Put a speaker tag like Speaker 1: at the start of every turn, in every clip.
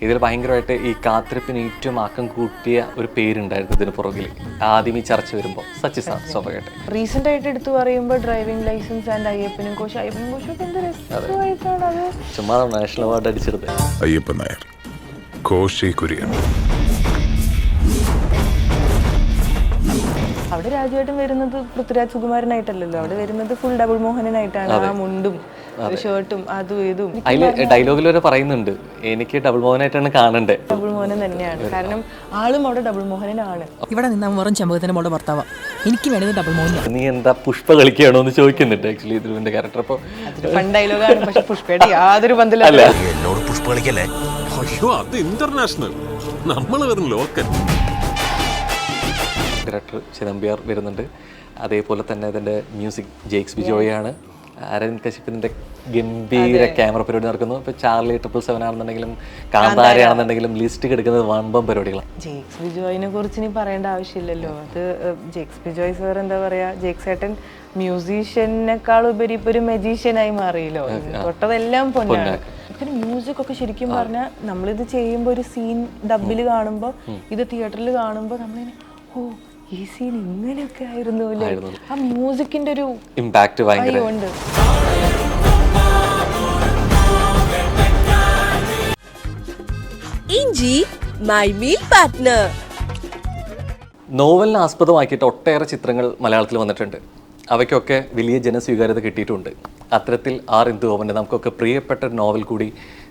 Speaker 1: ഇതിൽ ഭയങ്കരമായിട്ട് ഈ കാത്തിരിപ്പിന് ഏറ്റവും ആക്കം കൂട്ടിയ ഒരു പേരുണ്ടായിരുന്നു ഇതിന് പുറകിൽ ആദ്യം ഈ ചർച്ച വരുമ്പോൾ സച്ചി സാർ സ്വാഭാവികമായിട്ട്.
Speaker 2: റീസെന്റ് ആയിട്ട് എടുത്തു പറയുമ്പോൾ ഡ്രൈവിംഗ് ലൈസൻസ് ആൻഡ് അയ്യപ്പനും കോശും ഒക്കെ എന്ത് രസമായിട്ടാണ് അത്.
Speaker 1: ചുമ്മാ നാഷണൽ അവാർഡ് അടിച്ചെടുത്ത്.
Speaker 3: അയ്യപ്പൻ നായർ, കോശി കുര്യൻ.
Speaker 2: അവിടെ രാജുവായിട്ടും വരുന്നത് പൃഥ്വിരാജ് സുകുമാരനായിട്ടല്ലല്ലോ, അവിടെ വരുന്നത് ഫുൾ ഡബിൾ മോഹനനായിട്ടാണ്. ആ മുണ്ടും ഷർട്ടും അതും ഇതും.
Speaker 1: അതിൽ ഡയലോഗിൽ വരെ പറയുന്നുണ്ട്, എനിക്ക് ഡബിൾ മോഹനായിട്ടാണ് കാണണ്ടേ.
Speaker 2: ഡബിൾ മോഹനൻ തന്നെയാണ്, കാരണം ആളും അവിടെ ഡബിൾ മോഹനാണ്.
Speaker 4: ഇവിടെ നിന്നാ വെറും ചെമ്പകത്തിന്റെ മോളുടെ ഭർത്താവാ, എനിക്ക് വേണ്ടത് ഡബിൾ മോഹൻ.
Speaker 1: നീ എന്താ പുഷ്പ കളിക്കുകയാണോ എന്ന് ചോദിക്കുന്നുണ്ട് ആക്ച്വലി ഇതിന്റെ ക്യാരക്ടർ. അപ്പോൾ
Speaker 2: ഫൺ ഡയലോഗാണ്, പക്ഷെ പുഷ്പയുടെ യാതൊരു ബന്ധമില്ല.
Speaker 5: എന്നോട് പുഷ്പ കളിക്കല്ലേ?
Speaker 3: അയ്യോ, അത് ഇന്റർനാഷണൽ, നമ്മൾ വെറും ലോക്കൽ.
Speaker 1: ഡയറക്ടർ ചിദംബിയാർ വരുന്നുണ്ട്, അതേപോലെ തന്നെ അതിൻ്റെ മ്യൂസിക് ജെയ്ക്സ് ബിജോയാണ്. അരവിന്ദ് കശ്യപിന്റെ ഗംഭീര ക്യാമറ പരിപാടി നടക്കുന്നു. ഇപ്പോൾ ചാർലി 777 ആണെന്നുണ്ടെങ്കിലും കാന്താരയാണെന്നുണ്ടെങ്കിലും ലിസ്റ്റ് കിടക്കുന്നത് വമ്പം പരിപാടികളാണ്.
Speaker 2: ജെയ്ക്സ് ബിജോയിനെ കുറിച്ച് ഇനി പറയേണ്ട ആവശ്യമില്ലല്ലോ. അത് ജെയ്ക്സ് ബിജോയ് സാർ എന്താ പറയാ, ജെയ്ക്സ് ഏട്ടൻ മ്യൂസീഷ്യനേക്കാൾ ഉപരി ഇപ്പൊ ഒരു മെജീഷ്യനായി മാറിയല്ലോ. തൊട്ടതെല്ലാം പൊന്നാണ്. പിന്നെ മ്യൂസിക് ഒക്കെ ശരിക്കും പറഞ്ഞാൽ നമ്മളിത് ചെയ്യുമ്പോൾ ഒരു സീൻ ഡബിൽ കാണുമ്പോൾ ഇത് തിയേറ്ററിൽ കാണുമ്പോൾ നമ്മളിങ്ങനെ ഓ ഈ സീൻ ഇങ്ങനെയൊക്കെ ആയിരുന്നു അല്ലേ. ആ മ്യൂസിക്കിന്റെ ഒരു
Speaker 1: ഇമ്പാക്ട് ഭയങ്കര
Speaker 2: ഉണ്ട്.
Speaker 6: ഇഞ്ചി മൈ മീൽ പാർട്ട്ണർ.
Speaker 1: നോവലിനെ ആസ്പദമാക്കിയിട്ട് ഒട്ടേറെ ചിത്രങ്ങൾ മലയാളത്തിൽ വന്നിട്ടുണ്ട്. അവയ്ക്കൊക്കെ വലിയ ജനസ്വീകാര്യത കിട്ടിയിട്ടുണ്ട്. അത്തരത്തിൽ ആർ ഇന്ദുഗോപൻ്റെ നമുക്കൊക്കെ പ്രിയപ്പെട്ട ഒരു നോവൽ കൂടി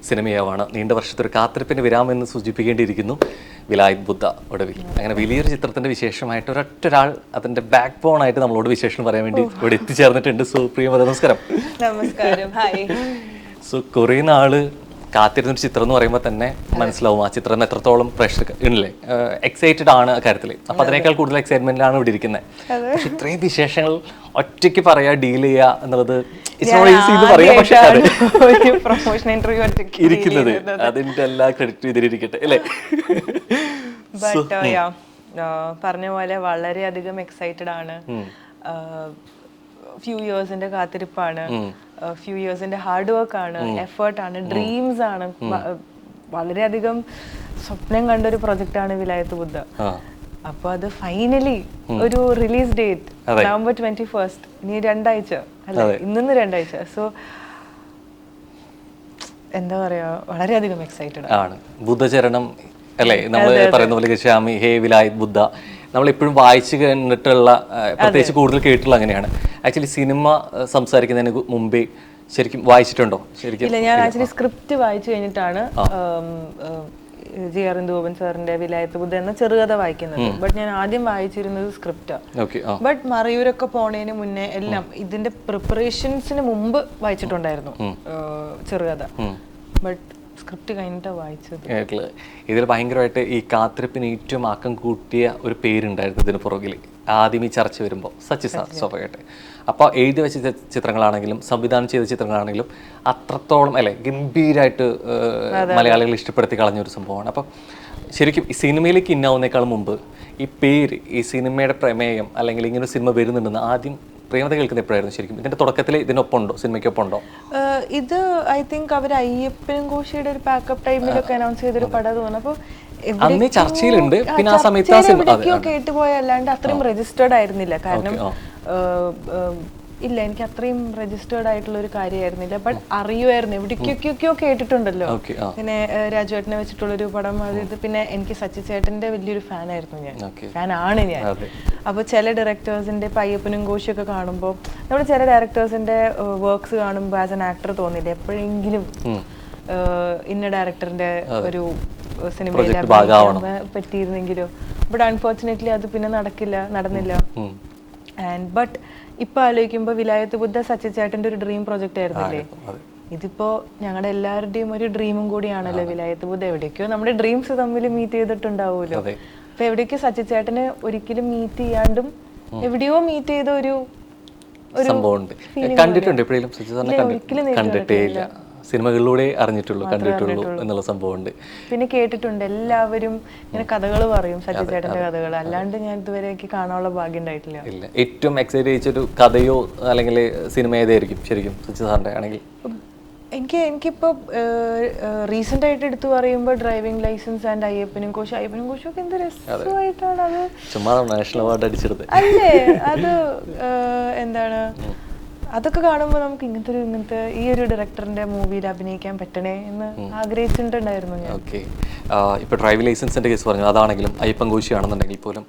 Speaker 1: സിനിമയാവാണ്. നീണ്ട വർഷത്തൊരു കാത്തിരിപ്പിന് വിരാമെന്ന് സൂചിപ്പിക്കേണ്ടിയിരിക്കുന്നു വിലായത് ബുദ്ധ ഒടുവിൽ. അങ്ങനെ വലിയൊരു ചിത്രത്തിൻ്റെ വിശേഷമായിട്ട് ഒരൊറ്റൊരാൾ അതിൻ്റെ ബാക്ക് ബോൺ ആയിട്ട് നമ്മളോട് വിശേഷം പറയാൻ വേണ്ടി ഇവിടെ എത്തിച്ചേർന്നിട്ടുണ്ട്. സോ പ്രിയമത, നമസ്കാരം.
Speaker 2: നമസ്കാരം. ഹായ്.
Speaker 1: സോ കുറേ നാള് കാത്തിരുന്നൊരു ചിത്രം എന്ന് പറയുമ്പോൾ തന്നെ മനസ്സിലാവും ആ ചിത്രം എത്രത്തോളം പ്രേക്ഷകർ ഇല്ലേ, എക്സൈറ്റഡ് ആണ് കാര്യത്തിൽ. അപ്പം അതിനേക്കാൾ കൂടുതൽ എക്സൈറ്റ്മെന്റിലാണ് ഇവിടെ ഇരിക്കുന്നത്. പക്ഷെ ഇത്രയും വിശേഷങ്ങൾ ഒറ്റയ്ക്ക് പറയാ, ഡീൽ ചെയ്യുക എന്നുള്ളത് ഇരിക്കുന്നത്. അതിന്റെ എല്ലാ ക്രെഡിറ്റും ഇതിലിരിക്കട്ടെ അല്ലേ.
Speaker 2: പറഞ്ഞ പോലെ വളരെയധികം എക്സൈറ്റഡ് ആണ്. ഫ്യൂ ഇയേഴ്സിന്റെ കാത്തിരിപ്പാണ്, ഫ്യൂ ഇയേഴ്സിന്റെ ഹാർഡ് വർക്ക് ആണ്, എഫേർട്ട് ആണ്, ഡ്രീംസ് ആണ്. വളരെയധികം സ്വപ്നം കണ്ട ഒരു പ്രൊജക്റ്റ് ആണ് വിലായത്ത് ബുദ്ധ. അപ്പൊ അത് ഫൈനലി ഒരു റിലീസ് ഡേറ്റ് November 21st. ഇനി 2 ആഴ്ച അല്ലെ, ഇന്ന് 2 ആഴ്ച. സോ എന്താ പറയാ, വളരെയധികം എക്സൈറ്റഡ്
Speaker 1: ആണ്. ബുദ്ധചരണം അല്ലേ നമ്മൾ പറയുന്ന പോലെ, ഗച്ഛാമി ഹേ വിലായത് ബുദ്ധ നമ്മളെപ്പോഴും വായിച്ചു കണ്ടിട്ടുള്ള, പ്രത്യേകിച്ച് കൂടുതൽ കേട്ടിട്ടുള്ള അങ്ങനെയാണ്. ആക്ച്വലി സിനിമ സംസാരിക്കുന്നതിന് മുമ്പേ ശരിക്കും വായിച്ചിട്ടുണ്ടോ? ശരിക്കും
Speaker 2: ഇല്ല, ഞാൻ ആക്ച്വലി സ്ക്രിപ്റ്റ് വായിച്ചു കഴിഞ്ഞിട്ടാണ് ജി ആർ ഇന്ദുഗോപൻ സാറിന്റെ വിലായത്ത് ബുദ്ധ എന്ന ചെറുകഥ വായിക്കുന്നത്. ബട്ട് ഞാൻ ആദ്യം വായിച്ചിരുന്നത് സ്ക്രിപ്റ്റാണ്. ബട്ട് മറയൂരൊക്കെ പോണതിന് മുന്നേ എല്ലാം ഇതിന്റെ പ്രിപ്പറേഷൻസിന് മുമ്പ് വായിച്ചിട്ടുണ്ടായിരുന്നു ചെറുകഥ. ബട്ട് സ്ക്രിപ്റ്റ് കഴിഞ്ഞിട്ടാണ് വായിച്ചത്.
Speaker 1: ഇതിൽ ഭയങ്കരമായിട്ട് ഈ കാത്തിരിപ്പിന് ഏറ്റവും ആക്കം കൂട്ടിയ ഒരു പേരുണ്ടായിരുന്നു ഇതിന് പുറകിൽ ആദ്യം ഈ ചർച്ച വരുമ്പോൾ സച്ചി സാർ സ്വാഭാവികമായിട്ട്. അപ്പോൾ എഴുതി വെച്ച ചിത്രങ്ങളാണെങ്കിലും സംവിധാനം ചെയ്ത ചിത്രങ്ങളാണെങ്കിലും അത്രത്തോളം അല്ലെ ഗംഭീരമായിട്ട് മലയാളികൾ ഇഷ്ടപ്പെടുത്തി കളഞ്ഞൊരു സംഭവമാണ്. അപ്പം ശരിക്കും ഈ സിനിമയിലേക്ക് ഇന്നാവുന്നേക്കാൾ മുമ്പ് ഈ പേര്, ഈ സിനിമയുടെ പ്രമേയം അല്ലെങ്കിൽ ഇങ്ങനെ ഒരു സിനിമ വരുന്നുണ്ടെന്ന് ആദ്യം പ്രേമത കേൾക്കുന്ന എപ്പോഴായിരുന്നു ശരിക്കും? ഇതിന്റെ തുടക്കത്തിൽ ഇതിനൊപ്പം ഉണ്ടോ, സിനിമയ്ക്കൊപ്പം ഉണ്ടോ?
Speaker 2: ഇത് ഐ തിങ്ക് അവർ അയ്യപ്പനും കോശിയുടെ ഒരു പാക്കപ്പ് ടൈമിലൊക്കെ അനൗൺസ് ചെയ്തൊരു പടം തോന്നുന്നു. അപ്പോൾ
Speaker 1: അന്ന് ചർച്ചയിലുണ്ട്. പിന്നെ ആ സമയത്ത്
Speaker 2: കേട്ടുപോയ അല്ലാണ്ട് അത്രയും രജിസ്റ്റേർഡ് ആയിരുന്നില്ല. കാരണം ഇല്ല, എനിക്ക് അത്രയും രജിസ്റ്റേർഡ് ആയിട്ടുള്ള ഒരു കാര്യമായിരുന്നില്ല. ബട്ട് അറിയുമായിരുന്നു, എവിടേക്കൊക്കെയോ കേട്ടിട്ടുണ്ടല്ലോ. പിന്നെ രാജുവേട്ടനെ വെച്ചിട്ടുള്ളൊരു പടം അത്. പിന്നെ എനിക്ക് സച്ചി ചേട്ടന്റെ വലിയൊരു ഫാനായിരുന്നു ഞാൻ, ഫാനാണ് ഞാൻ. അപ്പോൾ ചില ഡയറക്ടേഴ്സിന്റെ അയ്യപ്പനും കോശിയൊക്കെ കാണുമ്പോൾ, നമ്മുടെ ചില ഡയറക്ടേഴ്സിന്റെ വർക്ക്സ് കാണുമ്പോൾ ആസ് എൻ ആക്ടർ തോന്നില്ല എപ്പോഴെങ്കിലും ഇന്ന ഡയറക്ടറിന്റെ ഒരു സിനിമയിൽ പറ്റിയിരുന്നെങ്കിലോ. ബട്ട് അൺഫോർച്ചുനേറ്റ്ലി അത് പിന്നെ നടന്നില്ല. ആൻഡ് ബട്ട് ഇപ്പൊ ആലോചിക്കുമ്പോൾ വിലായത്ത് ബുദ്ധ സച്ചി ചേട്ടന്റെ ഒരു ഡ്രീം പ്രൊജക്റ്റ് ആയിരുന്നില്ലേ. ഇതിപ്പോ ഞങ്ങളുടെ എല്ലാവരുടെയും ഒരു ഡ്രീമും കൂടിയാണല്ലോ വിലായത്ത് ബുദ്ധ. എവിടേക്കോ നമ്മുടെ ഡ്രീംസ് തമ്മിൽ മീറ്റ് ചെയ്തിട്ടുണ്ടാവുമല്ലോ. അപ്പൊ എവിടേക്കോ സച്ചി ചേട്ടനെ ഒരിക്കലും മീറ്റ് ചെയ്യാണ്ടും എവിടെയോ മീറ്റ് ചെയ്ത ഒരു
Speaker 1: കണ്ടിട്ടുണ്ട്. എപ്പോഴും സച്ചി സാറിനെ കണ്ടിട്ടേ ഇല്ല, സിനിമകളിലൂടെ കണ്ടിട്ടുള്ളൂ എന്നുള്ള സംഭവമുണ്ട്.
Speaker 2: പിന്നെ കേട്ടിട്ടുണ്ട്, എല്ലാവരും ഇങ്ങനെ കഥകൾ പറയും സച്ചി ചേട്ടന്റെ കഥകൾ. അല്ലാണ്ട് ഞാൻ ഇതുവരെ എനിക്ക് കാണാനുള്ള ഭാഗ്യം ഉണ്ടായിട്ടില്ല.
Speaker 1: ഇല്ല. ഏറ്റവും എക്സൈറ്റ് ചെയ്യിച്ചൊരു കഥയോ അല്ലെങ്കിൽ സിനിമ ഏതായിരിക്കും ശരിക്കും സച്ചി സാറിന്റെ ആണെങ്കിൽ?
Speaker 2: എനിക്ക് എനിക്കിപ്പോൾ റീസെന്റ് ആയിട്ട് എടുത്തു പറയുമ്പോൾ ഡ്രൈവിംഗ് ലൈസൻസ് ആൻഡ് അയ്യപ്പനും കോശും ഒക്കെ എന്ത് രസമായിട്ടാണ് അത്.
Speaker 1: ചുമ്മാ നാഷണൽ അവാർഡ് അടിച്ചെടുത്ത്
Speaker 2: അല്ലേ അത് എന്താണ് അതൊക്കെ കാണുമ്പോൾ നമുക്ക് ഇങ്ങനത്തെ ഈ ഒരു ഡയറക്ടറിന്റെ മൂവിയിൽ അഭിനയിക്കാൻ പറ്റണേ എന്ന് ആഗ്രഹിച്ചിട്ടുണ്ടായിരുന്നു ഞാൻ.
Speaker 1: ഓക്കെ, ഇപ്പോൾ ഡ്രൈവിംഗ് ലൈസൻസിന്റെ കേസ് പറഞ്ഞു, അതാണെങ്കിലും അയ്യപ്പൻ കോശിയാണെന്നുണ്ടെങ്കിൽ പോലും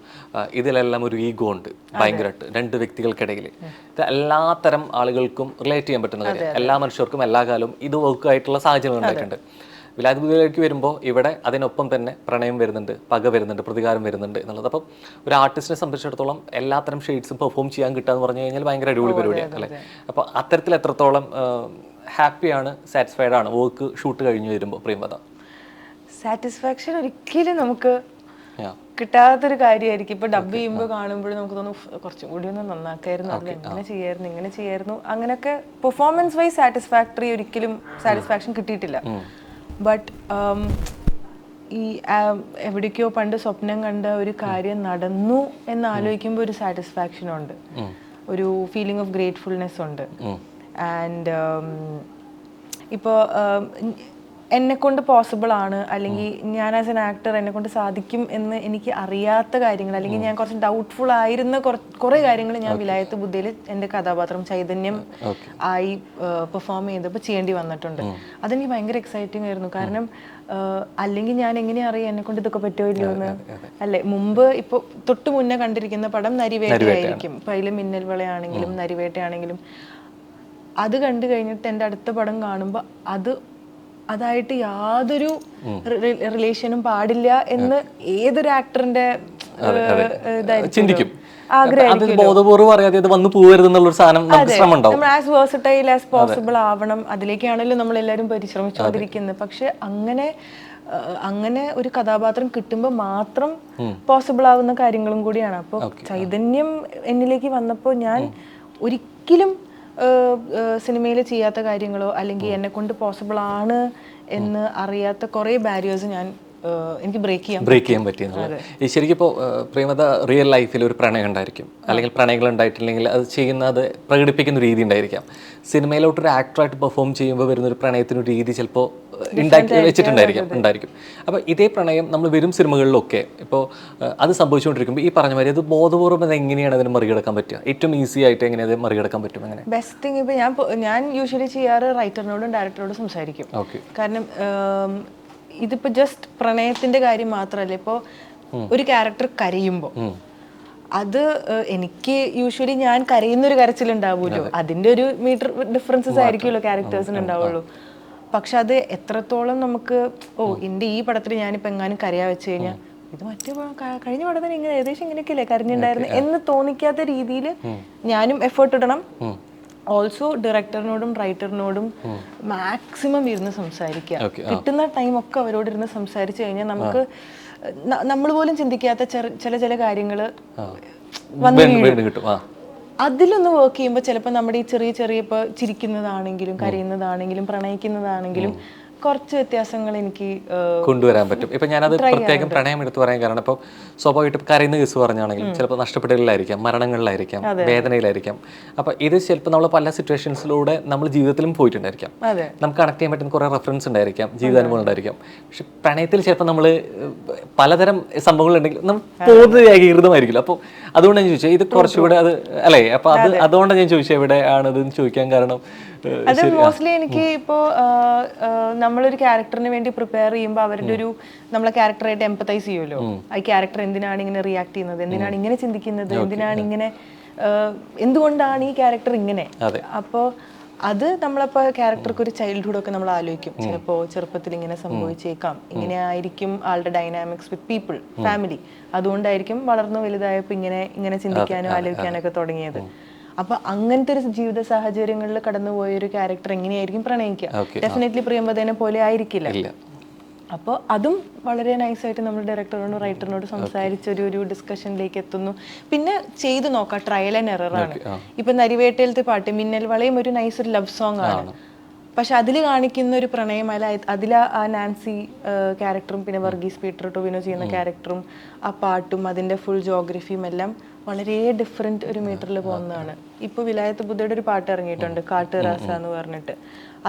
Speaker 1: ഇതിലെല്ലാം ഒരു ഈഗോ ഉണ്ട് ഭയങ്കരമായിട്ട് രണ്ട് വ്യക്തികൾക്കിടയിൽ. ഇത് എല്ലാത്തരം ആളുകൾക്കും റിലേറ്റ് ചെയ്യാൻ പറ്റുന്ന കാര്യം, എല്ലാ മനുഷ്യർക്കും എല്ലാ കാലവും ഇത് വർക്കായിട്ടുള്ള സാഹചര്യം ഉണ്ടായിട്ടുണ്ട്. വിലായത്തിലേക്ക് വരുമ്പോൾ ഇവിടെ അതിനൊപ്പം തന്നെ പ്രണയം വരുന്നുണ്ട്, പക വരുന്നുണ്ട്, പ്രതികാരം വരുന്നുണ്ട് എന്നുള്ളത്. അപ്പം ഒരു ആർട്ടിസ്റ്റിനെ സംബന്ധിച്ചിടത്തോളം എല്ലാത്തരം ഷെയ്ഡ്സും പെർഫോം ചെയ്യാൻ കിട്ടുക എന്ന് പറഞ്ഞു കഴിഞ്ഞാൽ ഭയങ്കര അടിപൊളി പരിപാടിയാണ് അല്ലേ. അപ്പോൾ അത്തരത്തിൽ എത്രത്തോളം ഹാപ്പിയാണ്, സാറ്റിസ്ഫൈഡ് ആണ് വർക്ക് ഷൂട്ട് കഴിഞ്ഞ് വരുമ്പോൾ പ്രിയമത?
Speaker 2: സാറ്റിസ്ഫാക്ഷൻ ഒരിക്കലും നമുക്ക് കിട്ടാത്തൊരു കാര്യമായിരിക്കും. ഇപ്പൊ ഡബ് ചെയ്യുമ്പോൾ കാണുമ്പോഴും നമുക്ക് തോന്നും കുറച്ചും കൂടി ഒന്ന് നന്നാക്കായിരുന്നു, അത് ഇങ്ങനെ ചെയ്യായിരുന്നു അങ്ങനെയൊക്കെ. പെർഫോമൻസ് വൈസ് സാറ്റിസ്ഫാക്ടറി ഒരിക്കലും സാറ്റിസ്ഫാക്ഷൻ കിട്ടിയിട്ടില്ല. ബട്ട് ഈ എവിടേക്കോ പണ്ട് സ്വപ്നം കണ്ട ഒരു കാര്യം നടന്നു എന്ന് ആലോചിക്കുമ്പോൾ ഒരു സാറ്റിസ്ഫാക്ഷൻ ഉണ്ട്, ഒരു ഫീലിംഗ് ഓഫ് ഗ്രേറ്റ്ഫുൾനെസ് ഉണ്ട്. ആൻഡ് ഇപ്പോൾ എന്നെ കൊണ്ട് പോസിബിൾ ആണ്, അല്ലെങ്കിൽ ഞാൻ ആസ് എൻ ആക്ടർ എന്നെ കൊണ്ട് സാധിക്കും എന്ന് എനിക്ക് അറിയാത്ത കാര്യങ്ങൾ, അല്ലെങ്കിൽ ഞാൻ കുറച്ച് ഡൗട്ട്ഫുൾ ആയിരുന്ന കുറേ കാര്യങ്ങൾ ഞാൻ വിലായത്ത് ബുദ്ധയിൽ എൻ്റെ കഥാപാത്രം ചൈതന്യം ആയി പെർഫോം ചെയ്തപ്പോൾ ചെയ്യേണ്ടി വന്നിട്ടുണ്ട്. അതെനിക്ക് ഭയങ്കര എക്സൈറ്റിംഗ് ആയിരുന്നു. കാരണം അല്ലെങ്കിൽ ഞാൻ എങ്ങനെയാ അറിയാം എന്നെ കൊണ്ട് ഇതൊക്കെ പറ്റുമോ ഇല്ലയോ എന്ന് അല്ലേ. മുമ്പ് ഇപ്പോൾ തൊട്ട് മുന്നേ കണ്ടിരിക്കുന്ന പടം നരിവേട്ടയായിരിക്കും. ഇപ്പം അതിൽ മിന്നൽ വളയാണെങ്കിലും നരിവേട്ടയാണെങ്കിലും അത് കണ്ടു കഴിഞ്ഞിട്ട് എൻ്റെ അടുത്ത പടം കാണുമ്പോൾ അതായിട്ട് യാതൊരു റിലേഷനും പാടില്ല എന്ന് ഏതൊരു ആക്ടറിന്റെ
Speaker 1: ചിന്തിക്കും, ബോധപൂർവ്വം അറിയാതെ ഇത് വന്നു പോകരുതെന്നുള്ള സാധനം
Speaker 2: നമ്മൾ ആസ് വേഴ്സറ്റൈൽ ആസ് പോസിബിൾ ആവണം. അതിലേക്കാണല്ലോ നമ്മൾ എല്ലാവരും പരിശ്രമിച്ചുകൊണ്ടിരിക്കുന്നത്. പക്ഷെ അങ്ങനെ ഒരു കഥാപാത്രം കിട്ടുമ്പോൾ മാത്രം പോസിബിൾ ആവുന്ന കാര്യങ്ങളും കൂടിയാണ്. അപ്പോൾ ചൈതന്യം എന്നിലേക്ക് വന്നപ്പോൾ ഞാൻ ഒരിക്കലും സിനിമയിൽ ചെയ്യാത്ത കാര്യങ്ങളോ അല്ലെങ്കിൽ എന്നെ കൊണ്ട് പോസിബിൾ ആണ് എന്ന് അറിയാത്ത കുറേ ബാരിയേഴ്സ് എനിക്ക് ബ്രേക്ക് ചെയ്യാൻ
Speaker 1: പറ്റിയെന്നുള്ളത്. ഈ ശരിക്കും ഇപ്പോൾ പ്രേമത റിയൽ ലൈഫിൽ ഒരു പ്രണയം ഉണ്ടായിരിക്കും, അല്ലെങ്കിൽ പ്രണയങ്ങൾ ഉണ്ടായിട്ടില്ലെങ്കിൽ അത് അത് പ്രകടിപ്പിക്കുന്ന രീതി ഉണ്ടായിരിക്കാം. സിനിമയിലോട്ടൊരു ആക്ടറായിട്ട് പെർഫോം ചെയ്യുമ്പോൾ വരുന്നൊരു പ്രണയത്തിനൊരു രീതി ചിലപ്പോൾ ഉണ്ടാക്കി വെച്ചിട്ടുണ്ടായിരിക്കും. അപ്പോൾ ഇതേ പ്രണയം നമ്മൾ വരും സിനിമകളിലൊക്കെ ഇപ്പോൾ അത് സംഭവിച്ചുകൊണ്ടിരിക്കുമ്പോൾ ഈ പറഞ്ഞ മാതിരി അത് ബോധപൂർവ്വം അത് എങ്ങനെയാണ് അതിന് മറികടക്കാൻ പറ്റുക? ഏറ്റവും ഈസി ആയിട്ട് എങ്ങനെ അത് മറികടക്കാൻ പറ്റും? അങ്ങനെ
Speaker 2: ബെസ്റ്റ് തിങ് ഇപ്പോൾ ഞാൻ യൂഷ്വലി ചെയ്യാറ് റൈറ്ററിനോടും ഡയറക്ടറോടും സംസാരിക്കും. കാരണം ഇതിപ്പോ ജസ്റ്റ് പ്രണയത്തിന്റെ കാര്യം മാത്രമല്ല. ഇപ്പോൾ ഒരു ക്യാരക്ടർ കരയുമ്പോൾ അത് എനിക്ക് യൂഷ്വലി ഞാൻ കരയുന്ന ഒരു കരച്ചിലുണ്ടാവുമല്ലോ, അതിന്റെ ഒരു മീറ്റർ ഡിഫറൻസസ് ആയിരിക്കുമല്ലോ ക്യാരക്ടേഴ്സിന് ഉണ്ടാവുള്ളൂ. പക്ഷെ അത് എത്രത്തോളം നമുക്ക് എൻ്റെ ഈ പടത്തിൽ ഞാനിപ്പോൾ എങ്ങാനും കരയാ വെച്ച് കഴിഞ്ഞാൽ ഇത് മറ്റേ കഴിഞ്ഞ പടത്തിന് ഇങ്ങനെ ഏകദേശം ഇങ്ങനെയൊക്കെയല്ലേ കരഞ്ഞിട്ടുണ്ടായിരുന്നു എന്ന് തോന്നിക്കാത്ത രീതിയിൽ ഞാനും എഫേർട്ട് ഇടണം. ഓൾസോ ഡയറക്ടറിനോടും റൈറ്ററിനോടും മാക്സിമം ഇരുന്ന് സംസാരിക്കുക. കിട്ടുന്ന ടൈം ഒക്കെ അവരോട് ഇരുന്ന് സംസാരിച്ചു കഴിഞ്ഞാൽ നമുക്ക് നമ്മൾ പോലും ചിന്തിക്കാത്ത ചില കാര്യങ്ങൾ വന്നു കിട്ടും. അതിലൊന്ന് വർക്ക് ചെയ്യുമ്പോൾ ചിലപ്പോൾ നമ്മുടെ ഈ ചെറിയ ഇപ്പോൾ ചിരിക്കുന്നതാണെങ്കിലും കരയുന്നതാണെങ്കിലും പ്രണയിക്കുന്നതാണെങ്കിലും കുറച്ച് വ്യത്യാസങ്ങൾ എനിക്ക്
Speaker 1: കൊണ്ടുവരാൻ പറ്റും. ഇപ്പം ഞാനത് പ്രത്യേകം പ്രണയം എടുത്തു പറയാൻ കാരണം ഇപ്പോൾ സ്വാഭാവികമായിട്ടും കരയുന്ന കേസ് പറഞ്ഞാണെങ്കിലും ചിലപ്പോൾ നഷ്ടപ്പെടലിലായിരിക്കാം, മരണങ്ങളിലായിരിക്കാം, വേദനയിലായിരിക്കാം. അപ്പം ഇത് ചിലപ്പോൾ നമ്മൾ പല സിറ്റുവേഷൻസിലൂടെ നമ്മൾ ജീവിതത്തിലും പോയിട്ടുണ്ടായിരിക്കാം. നമുക്ക് കണക്ട് ചെയ്യാൻ പറ്റുന്ന കുറേ റെഫറൻസ് ഉണ്ടായിരിക്കാം, ജീവിതാനുഭവം ഉണ്ടായിരിക്കാം. പക്ഷെ പ്രണയത്തിൽ ചിലപ്പോൾ നമ്മൾ പലതരം സംഭവങ്ങളുണ്ടെങ്കിൽ നമ്മൾ പൂർണ്ണ ഏകീകൃതമായിരിക്കില്ല. അപ്പോൾ അതുകൊണ്ടാണ് ഞാൻ ചോദിച്ചത് ഇത് കുറച്ചുകൂടെ അത് അല്ലേ. അപ്പോൾ അതുകൊണ്ടാണ് ഞാൻ ചോദിച്ചത് എവിടെയാണ് ഇതെന്ന് ചോദിക്കാൻ കാരണം.
Speaker 2: അത് മോസ്റ്റ്ലി എനിക്ക് ഇപ്പോൾ നമ്മളൊരു ക്യാരക്ടറിന് വേണ്ടി പ്രിപ്പയർ ചെയ്യുമ്പോൾ അവരുടെ ഒരു നമ്മളെ ക്യാരക്ടറായിട്ട് എംപത്തൈസ് ചെയ്യുമല്ലോ. ആ ക്യാരക്ടർ എന്തിനാണ് ഇങ്ങനെ റിയാക്ട് ചെയ്യുന്നത്, എന്തിനാണ് ഇങ്ങനെ ചിന്തിക്കുന്നത്, എന്തുകൊണ്ടാണ് ഈ ക്യാരക്ടർ ഇങ്ങനെ. അപ്പോൾ അത് നമ്മളപ്പോൾ ക്യാരക്ടർക്ക് ഒരു ചൈൽഡ്ഹുഡ് ഒക്കെ നമ്മൾ ആലോചിക്കും. ചിലപ്പോൾ ചെറുപ്പത്തിൽ ഇങ്ങനെ സംഭവിച്ചേക്കാം, ഇങ്ങനെ ആയിരിക്കും ആളുടെ ഡൈനാമിക്സ് വിത്ത് പീപ്പിൾ, ഫാമിലി. അതുകൊണ്ടായിരിക്കും വളർന്നു വലുതായപ്പോൾ ഇങ്ങനെ ചിന്തിക്കാനും ആലോചിക്കാനൊക്കെ തുടങ്ങിയത്. അപ്പൊ അങ്ങനത്തെ ഒരു ജീവിത സാഹചര്യങ്ങളിൽ കടന്നുപോയ ഒരു ക്യാരക്ടർ എങ്ങനെയായിരിക്കും പ്രണയിക്കുക? ഡെഫിനറ്റ്ലി പ്രിയംവദനെ പോലെ ആയിരിക്കില്ല. അപ്പോൾ അതും വളരെ നൈസായിട്ട് നമ്മൾ ഡയറക്ടറിനോടും റൈറ്ററിനോടും സംസാരിച്ചൊരു ഡിസ്കഷനിലേക്ക് എത്തുന്നു. പിന്നെ ചെയ്തു നോക്കാം, ട്രയൽ ആൻഡ് എററാണ്. ഇപ്പൊ നരിവേട്ടയിലത്തെ പാട്ട് മിന്നൽ വളയും ഒരു നൈസ് ഒരു ലവ് സോങ് ആണ്. പക്ഷെ അതിൽ കാണിക്കുന്ന ഒരു പ്രണയം അതിൽ ആ നാൻസി ക്യാരക്ടറും പിന്നെ വർഗീസ് പീറ്റർ ടൊവിനോ ചെയ്യുന്ന ക്യാരക്ടറും ആ പാട്ടും അതിന്റെ ഫുൾ ജോഗ്രഫിയും എല്ലാം വളരെ ഡിഫറെന്റ് ഒരു മീറ്ററിൽ പോകുന്നതാണ്. ഇപ്പോൾ വിലായത്ത് ബുദ്ധയുടെ ഒരു പാട്ട് ഇറങ്ങിയിട്ടുണ്ട്, കാട്ടുറാസ എന്ന് പറഞ്ഞിട്ട്.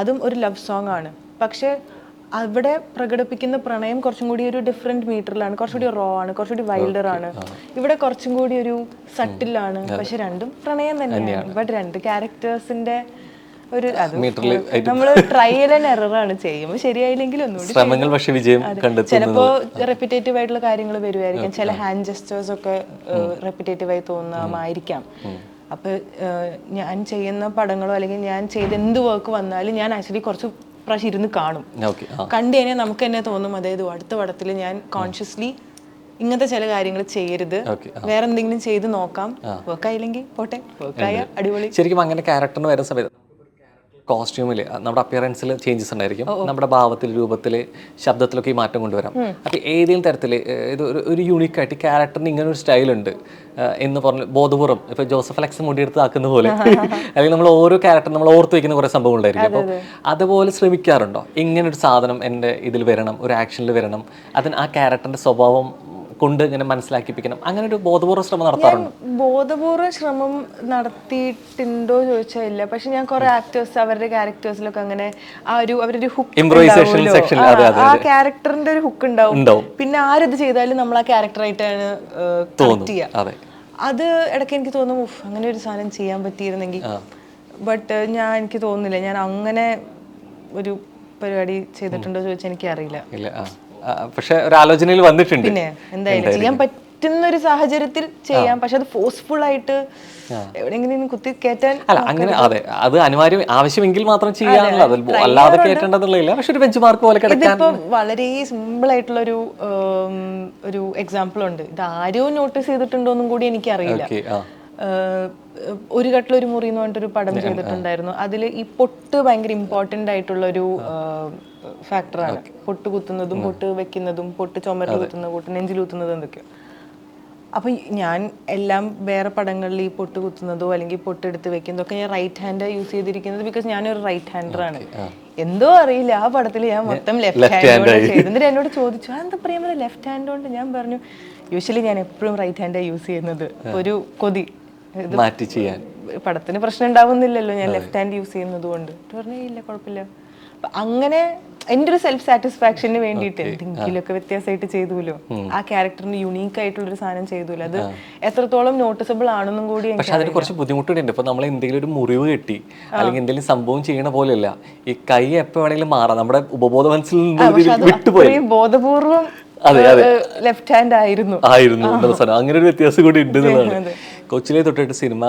Speaker 2: അതും ഒരു ലവ് സോങ് ആണ്. പക്ഷെ അവിടെ പ്രകടിപ്പിക്കുന്ന പ്രണയം കുറച്ചും കൂടി ഒരു ഡിഫറെന്റ് മീറ്ററിലാണ്, കുറച്ചുകൂടി റോ ആണ്, കുറച്ചുകൂടി വൈൽഡർ ആണ്. ഇവിടെ കുറച്ചും കൂടി ഒരു സട്ടിലാണ്. പക്ഷെ രണ്ടും പ്രണയം തന്നെയാണ്. ബട്ട് രണ്ട് ക്യാരക്ടേഴ്സിന്റെ ഒരു നമ്മള് ട്രയൽ ആൻഡ് എറർ ആണ് ചെയ്യുമ്പോൾ ശരിയായില്ലെങ്കിൽ ഒന്നുകൂടി ചിലപ്പോ റെപ്പിറ്റേറ്റീവ് ആയിട്ടുള്ള കാര്യങ്ങൾ വരുമായിരിക്കും. ചില ഹാൻഡ് ജെസ്റ്റേഴ്സ് ഒക്കെ റെപ്പിറ്റേറ്റീവ് ആയി തോന്നാമായിരിക്കാം. അപ്പൊ ഞാൻ ചെയ്യുന്ന പടങ്ങളോ അല്ലെങ്കിൽ ഞാൻ ചെയ്ത എന്ത് വർക്ക് വന്നാലും ഞാൻ ആക്ച്വലി കുറച്ച് പ്രാവശ്യം ഇരുന്ന് കാണും. കണ്ടു കഴിഞ്ഞാൽ നമുക്ക് തന്നെ തോന്നും, അതായത് അടുത്ത പടത്തിൽ ഞാൻ കോൺഷ്യസ്ലി ഇങ്ങനത്തെ ചില കാര്യങ്ങൾ ചെയ്യരുത്, വേറെ എന്തെങ്കിലും ചെയ്ത് നോക്കാം, വർക്കായില്ലെങ്കിൽ പോട്ടെ, വർക്കായ അടിപൊളി.
Speaker 1: ശരിക്കും അങ്ങനെ ക്യാരക്ടറിന് വരുന്ന സമയത്ത് കോസ്റ്റ്യൂമിൽ നമ്മുടെ അപ്പിയറൻസിൽ ചേഞ്ചസ് ഉണ്ടായിരിക്കും, നമ്മുടെ ഭാവത്തിൽ, രൂപത്തിൽ, ശബ്ദത്തിലൊക്കെ ഈ മാറ്റം കൊണ്ടുവരാം. അപ്പോൾ ഏതെങ്കിലും തരത്തിൽ ഇത് ഒരു യൂണിക്കായിട്ട് ക്യാരക്ടറിന് ഇങ്ങനെ ഒരു സ്റ്റൈലുണ്ട് എന്ന് പറഞ്ഞ് ബോധപൂർവ്വം ഇപ്പോൾ ജോസഫ് അലക്സ് മുടിയെടുത്ത് ആക്കുന്ന പോലെ അല്ലെങ്കിൽ നമ്മൾ ഓരോ ക്യാരക്ടർ നമ്മൾ ഓർത്ത് വയ്ക്കുന്ന കുറേ സംഭവം ഉണ്ടായിരിക്കും. അപ്പോൾ അതുപോലെ ശ്രമിക്കാറുണ്ടോ ഇങ്ങനെ ഒരു സാധനം എൻ്റെ ഇതിൽ വരണം, ഒരു ആക്ഷനിൽ വരണം, അതിന് ആ ക്യാരക്ടറിൻ്റെ സ്വഭാവം കൊണ്ട് ഇങ്ങനെ മനസ്സിലാക്കിപ്പിക്കണം, അങ്ങനെ ഒരു ബോധപൂർവ്വ ശ്രമം നടത്താറുണ്ട്?
Speaker 2: ബോധപൂർവ്വ ശ്രമം നടത്തിയിട്ടുണ്ടോ ചോദിച്ചാൽ ഇല്ല. പക്ഷെ ഞാൻ കുറെ ആക്ടേഴ്സ് അവരുടെ ക്യാരക്ടേഴ്സിലൊക്കെ അങ്ങനെ ആ ഒരു അവരൊരു ഹുക്ക്, ആ ക്യാരക്ടറിന്റെ ഒരു ഹുക്ക് ഉണ്ടാവും. പിന്നെ ആരത് ചെയ്താലും നമ്മൾ ആ ക്യാരക്ടറായിട്ടാണ് കണക്ട് ചെയ്യുക. അത് ഇടയ്ക്ക് എനിക്ക് തോന്നും, അങ്ങനെ ഒരു സാധനം ചെയ്യാൻ പറ്റിയിരുന്നെങ്കിൽ. ബട്ട് എനിക്ക് തോന്നുന്നില്ല ഞാൻ അങ്ങനെ ഒരു പരിപാടി ചെയ്തിട്ടുണ്ടോ ചോദിച്ചാൽ എനിക്ക് അറിയില്ല.
Speaker 1: പക്ഷെ ഒരു ആലോചനയിൽ വന്നിട്ടുണ്ട്.
Speaker 2: പിന്നെ എന്തായാലും ചെയ്യാൻ പറ്റുന്ന ഒരു സാഹചര്യത്തിൽ ചെയ്യാം. പക്ഷെ അത് ഫോഴ്സ്ഫുൾ ആയിട്ട് എവിടെയെങ്കിലും കുത്തി കയറ്റാൻ
Speaker 1: അല്ല, അങ്ങനെ അതെ, അത് അനിവാര്യം ആവശ്യമെങ്കിൽ മാത്രം ചെയ്യാനുള്ള, അല്ലാതെ കേട്ടേണ്ടതില്ല. പക്ഷെ ഒരു ബെഞ്ച് മാർക്ക് പോലെ
Speaker 2: ഇതിപ്പോ വളരെ സിമ്പിൾ ആയിട്ടുള്ള ഒരു എക്സാമ്പിൾ ഉണ്ട്. ഇത് ആരോ നോട്ടീസ് ചെയ്തിട്ടുണ്ടോന്നും കൂടി എനിക്കറിയില്ല. ഒരു കട്ടിലൊരു മുറി എന്ന് പറഞ്ഞിട്ടൊരു പടം ചെയ്തിട്ടുണ്ടായിരുന്നു. അതിൽ ഈ പൊട്ട് ഭയങ്കര ഇമ്പോർട്ടൻ്റ് ആയിട്ടുള്ളൊരു ഫാക്ടറാണ്. പൊട്ട് കുത്തുന്നതും പൊട്ട് വെക്കുന്നതും പൊട്ട് ചുമരിൽ കുത്തുന്നത്, പൊട്ട് നെഞ്ചിൽ കുത്തുന്നതും എന്തൊക്കെയോ. അപ്പൊ ഞാൻ എല്ലാം വേറെ പടങ്ങളിൽ ഈ പൊട്ട് കുത്തുന്നതോ അല്ലെങ്കിൽ പൊട്ടെടുത്ത് വെക്കുന്നതൊക്കെ ഞാൻ റൈറ്റ് ഹാൻഡ് യൂസ് ചെയ്തിരിക്കുന്നത്. ബിക്കോസ് ഞാനൊരു റൈറ്റ് ഹാൻഡറാണ്. എന്തോ അറിയില്ല, ആ പടത്തിൽ ഞാൻ മൊത്തം ലെഫ്റ്റ് ഹാൻഡ് ചെയ്തു. എന്നിട്ട് എന്നോട് ചോദിച്ചു എന്താ പറയുക ലെഫ്റ്റ് ഹാൻഡ് കൊണ്ട്. ഞാൻ പറഞ്ഞു യൂഷ്വലി ഞാൻ എപ്പോഴും റൈറ്റ് ഹാൻഡാണ് യൂസ് ചെയ്യുന്നത്. ഒരു കൊതി
Speaker 1: മാറ്റി ചെയ്യാൻ
Speaker 2: പടത്തിന് പ്രശ്നം ഉണ്ടാവുന്നില്ലല്ലോ ഞാൻ ലെഫ്റ്റ് ഹാൻഡ് യൂസ് ചെയ്യുന്നത് കൊണ്ട്. പറഞ്ഞേ ഇല്ല, കുഴപ്പമില്ല. അങ്ങനെ എൻ്റെ ഒരു സെൽഫ് സാറ്റിസ്ഫാക്ഷന് വേണ്ടിയിട്ട് എന്തെങ്കിലുമൊക്കെ വ്യത്യാസമായിട്ട് ചെയ്തുല്ലോ, ആ ക്യാരക്ടറിന് യുണീക്ക് ആയിട്ടുള്ളൊരു സാധനം ചെയ്തുല്ലോ, അത് എത്രത്തോളം നോട്ടീസബിൾ ആണെന്നും കൂടി.
Speaker 1: പക്ഷെ അതിന് കുറച്ച് ബുദ്ധിമുട്ടുണ്ട്. ഇപ്പൊ നമ്മൾ എന്തെങ്കിലും ഒരു മുറിവ് കിട്ടി അല്ലെങ്കിൽ എന്തെങ്കിലും സംഭവം ചെയ്യണ പോലെയല്ല, ഈ കൈ എപ്പോ വേണമെങ്കിലും മാറാം, നമ്മുടെ ഉപബോധ മനസ്സിൽ വിട്ടുപോയി.
Speaker 2: ബോധപൂർവം ലെഫ്റ്റ് ഹാൻഡ് ആയിരുന്നു.
Speaker 1: അങ്ങനെ ഒരു വ്യത്യാസം കൂടി ഉണ്ട് എന്നുള്ളതാണ്. കൊച്ചിലെ തൊട്ടിട്ട് സിനിമ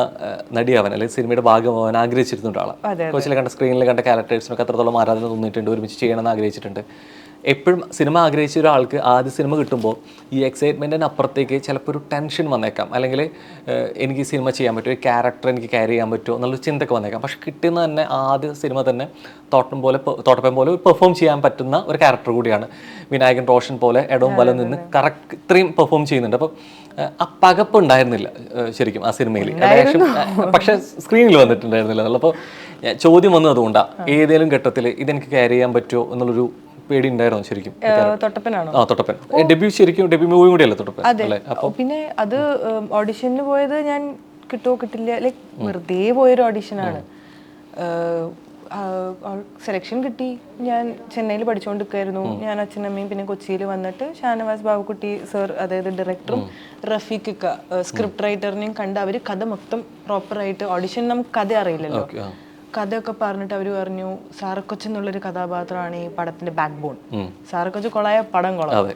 Speaker 1: നടിയാവാൻ അല്ലെങ്കിൽ സിനിമയുടെ ഭാഗമാവാൻ ആഗ്രഹിച്ചിരുന്ന ഒരാളാണ്. കൊച്ചിലെ കണ്ട സ്ക്രീനിൽ കണ്ട ക്യാരക്ടേഴ്സിനൊക്കെ അത്രത്തോളം ആരാധന തോന്നിയിട്ടുണ്ട്, ഒരുമിച്ച് ചെയ്യണമെന്ന് ആഗ്രഹിച്ചിട്ടുണ്ട്. എപ്പോഴും സിനിമ ആഗ്രഹിച്ച ഒരാൾക്ക് ആദ്യ സിനിമ കിട്ടുമ്പോൾ ഈ എക്സൈറ്റ്മെൻറ്റിന് അപ്പുറത്തേക്ക് ചിലപ്പോൾ ഒരു ടെൻഷൻ വന്നേക്കാം, അല്ലെങ്കിൽ എനിക്ക് സിനിമ ചെയ്യാൻ പറ്റുമോ, ഒരു ക്യാരക്ടർ എനിക്ക് ക്യാരി ചെയ്യാൻ പറ്റുമോ എന്നുള്ളൊരു ചിന്തയൊക്കെ വന്നേക്കാം. പക്ഷെ കിട്ടുന്ന തന്നെ ആദ്യ സിനിമ തന്നെ തോട്ടപ്പൻ പോലെ പെർഫോം ചെയ്യാൻ പറ്റുന്ന ഒരു ക്യാരക്ടർ കൂടിയാണ്. വിനായകൻ റോഷൻ പോലെ ഇടവും വലം നിന്ന് കറക്റ്റ് ഇത്രയും പെർഫോം ചെയ്യുന്നുണ്ട്. അപ്പം ആ പകപ്പ് ഉണ്ടായിരുന്നില്ല ശരിക്കും ആ സിനിമയിൽ, പക്ഷെ സ്ക്രീനിൽ വന്നിട്ടുണ്ടായിരുന്നില്ല എന്നുള്ളപ്പോൾ ചോദ്യം വന്നു. അതുകൊണ്ടാണ് ഏതെങ്കിലും ഘട്ടത്തിൽ ഇതെനിക്ക് ക്യാരി ചെയ്യാൻ പറ്റുമോ എന്നുള്ളൊരു പേടി ഉണ്ടായിരുന്നു ശരിക്കും?
Speaker 2: തൊട്ടപ്പനാണോ?
Speaker 1: ആ, തൊട്ടപ്പൻ ഡെബ്യൂ മൂവി കൂടിയല്ലേ തൊട്ടപ്പൻ?
Speaker 2: അല്ലേ? പിന്നെ അത് ഓഡിഷന് പോയത് ഞാൻ കിട്ടുമോ കിട്ടില്ല, ലൈക്ക് വെറുതെ പോയൊരു ഓഡിഷനാണ്. സെലക്ഷൻ കിട്ടി. ഞാൻ ചെന്നൈയിൽ പഠിച്ചുകൊണ്ടിരിക്കുകയായിരുന്നു. ഞാൻ അച്ഛനമ്മയും പിന്നെ കൊച്ചിയിൽ വന്നിട്ട് ഷാനവാസ് ബാബുക്കുട്ടി സർ, അതായത് ഡയറക്ടറും റഫീഖ് സ്ക്രിപ്റ്റ് റൈറ്ററിനെയും കണ്ട് അവർ കഥ മൊത്തം പ്രോപ്പറായിട്ട്, ഓഡിഷൻ നമുക്ക് കഥ അറിയില്ലല്ലോ, കഥയൊക്കെ പറഞ്ഞിട്ട് അവർ പറഞ്ഞു സാറക്കൊച്ച് എന്നുള്ളൊരു കഥാപാത്രമാണ് ഈ പടത്തിന്റെ ബാക്ക് ബോൺ. സാറക്കൊച്ച് കൊളായ പടം കൊളാം,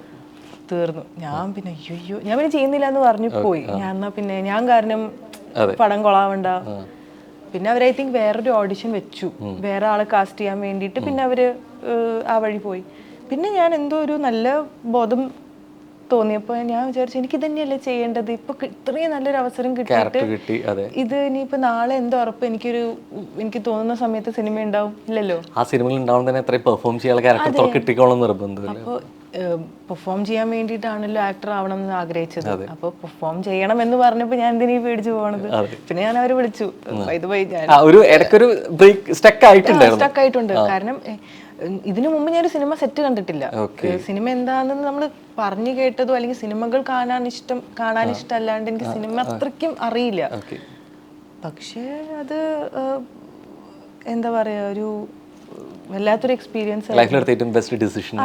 Speaker 2: തീർന്നു. ഞാൻ പിന്നെ അയ്യോ ഞാൻ പിന്നെ ചെയ്യുന്നില്ല എന്ന് പറഞ്ഞു പോയി. ഞാൻ എന്നാ പിന്നെ ഞാൻ കാരണം പടം കൊളാവണ്ട. പിന്നെ അവർ ഐ തിങ്ക് വേറൊരു ഓഡിഷൻ വെച്ചു, വേറെ ആളെ കാസ്റ്റ് ചെയ്യാൻ വേണ്ടിയിട്ട്. പിന്നെ അവര് ആ വഴി പോയി. പിന്നെ ഞാൻ എന്തോ ഒരു നല്ല ബോധം തോന്നിയപ്പോൾ ഞാൻ വിചാരിച്ചു എനിക്ക് തന്നെയല്ലേ ചെയ്യേണ്ടത്. ഇപ്പൊ ഇത്രയും നല്ലൊരു അവസരം കിട്ടിയിട്ട് ഇത് ഇനിയിപ്പോ നാളെ എന്തോ ഉറപ്പ് എനിക്ക് തോന്നുന്ന സമയത്ത് സിനിമ ഉണ്ടാവും ഇല്ലല്ലോ.
Speaker 1: ആ സിനിമയിൽ ഉണ്ടാവും തന്നെ എത്രയും പെർഫോം ചെയ്യാൻ ക്യാരക്ടർ കിട്ടിക്കോളും നിർബന്ധം.
Speaker 2: അപ്പോൾ പെർഫോം ചെയ്യാൻ വേണ്ടിയിട്ടാണല്ലോ ആക്ടർ ആവണം എന്ന് ആഗ്രഹിച്ചത്. അപ്പൊ പെർഫോം ചെയ്യണം എന്ന് പറഞ്ഞപ്പോ ഞാൻ എന്തിനീ പേടിച്ചു പോകണത്. പിന്നെ ഞാൻ അവരെ വിളിച്ചു.
Speaker 1: സ്റ്റക്ക് ആയിട്ടുണ്ട്.
Speaker 2: കാരണം ഇതിനു മുമ്പ് ഞാനൊരു സിനിമ സെറ്റ് കണ്ടിട്ടില്ല. സിനിമ എന്താണെന്ന് നമ്മൾ പറഞ്ഞു കേട്ടതോ അല്ലെങ്കിൽ സിനിമകൾ കാണാൻ ഇഷ്ടമല്ലാണ്ട് എനിക്ക് സിനിമ അത്രയ്ക്കും അറിയില്ല. പക്ഷേ അത് എന്താ പറയാ, ഒരു വല്ലാത്തൊരു എക്സ്പീരിയൻസ്.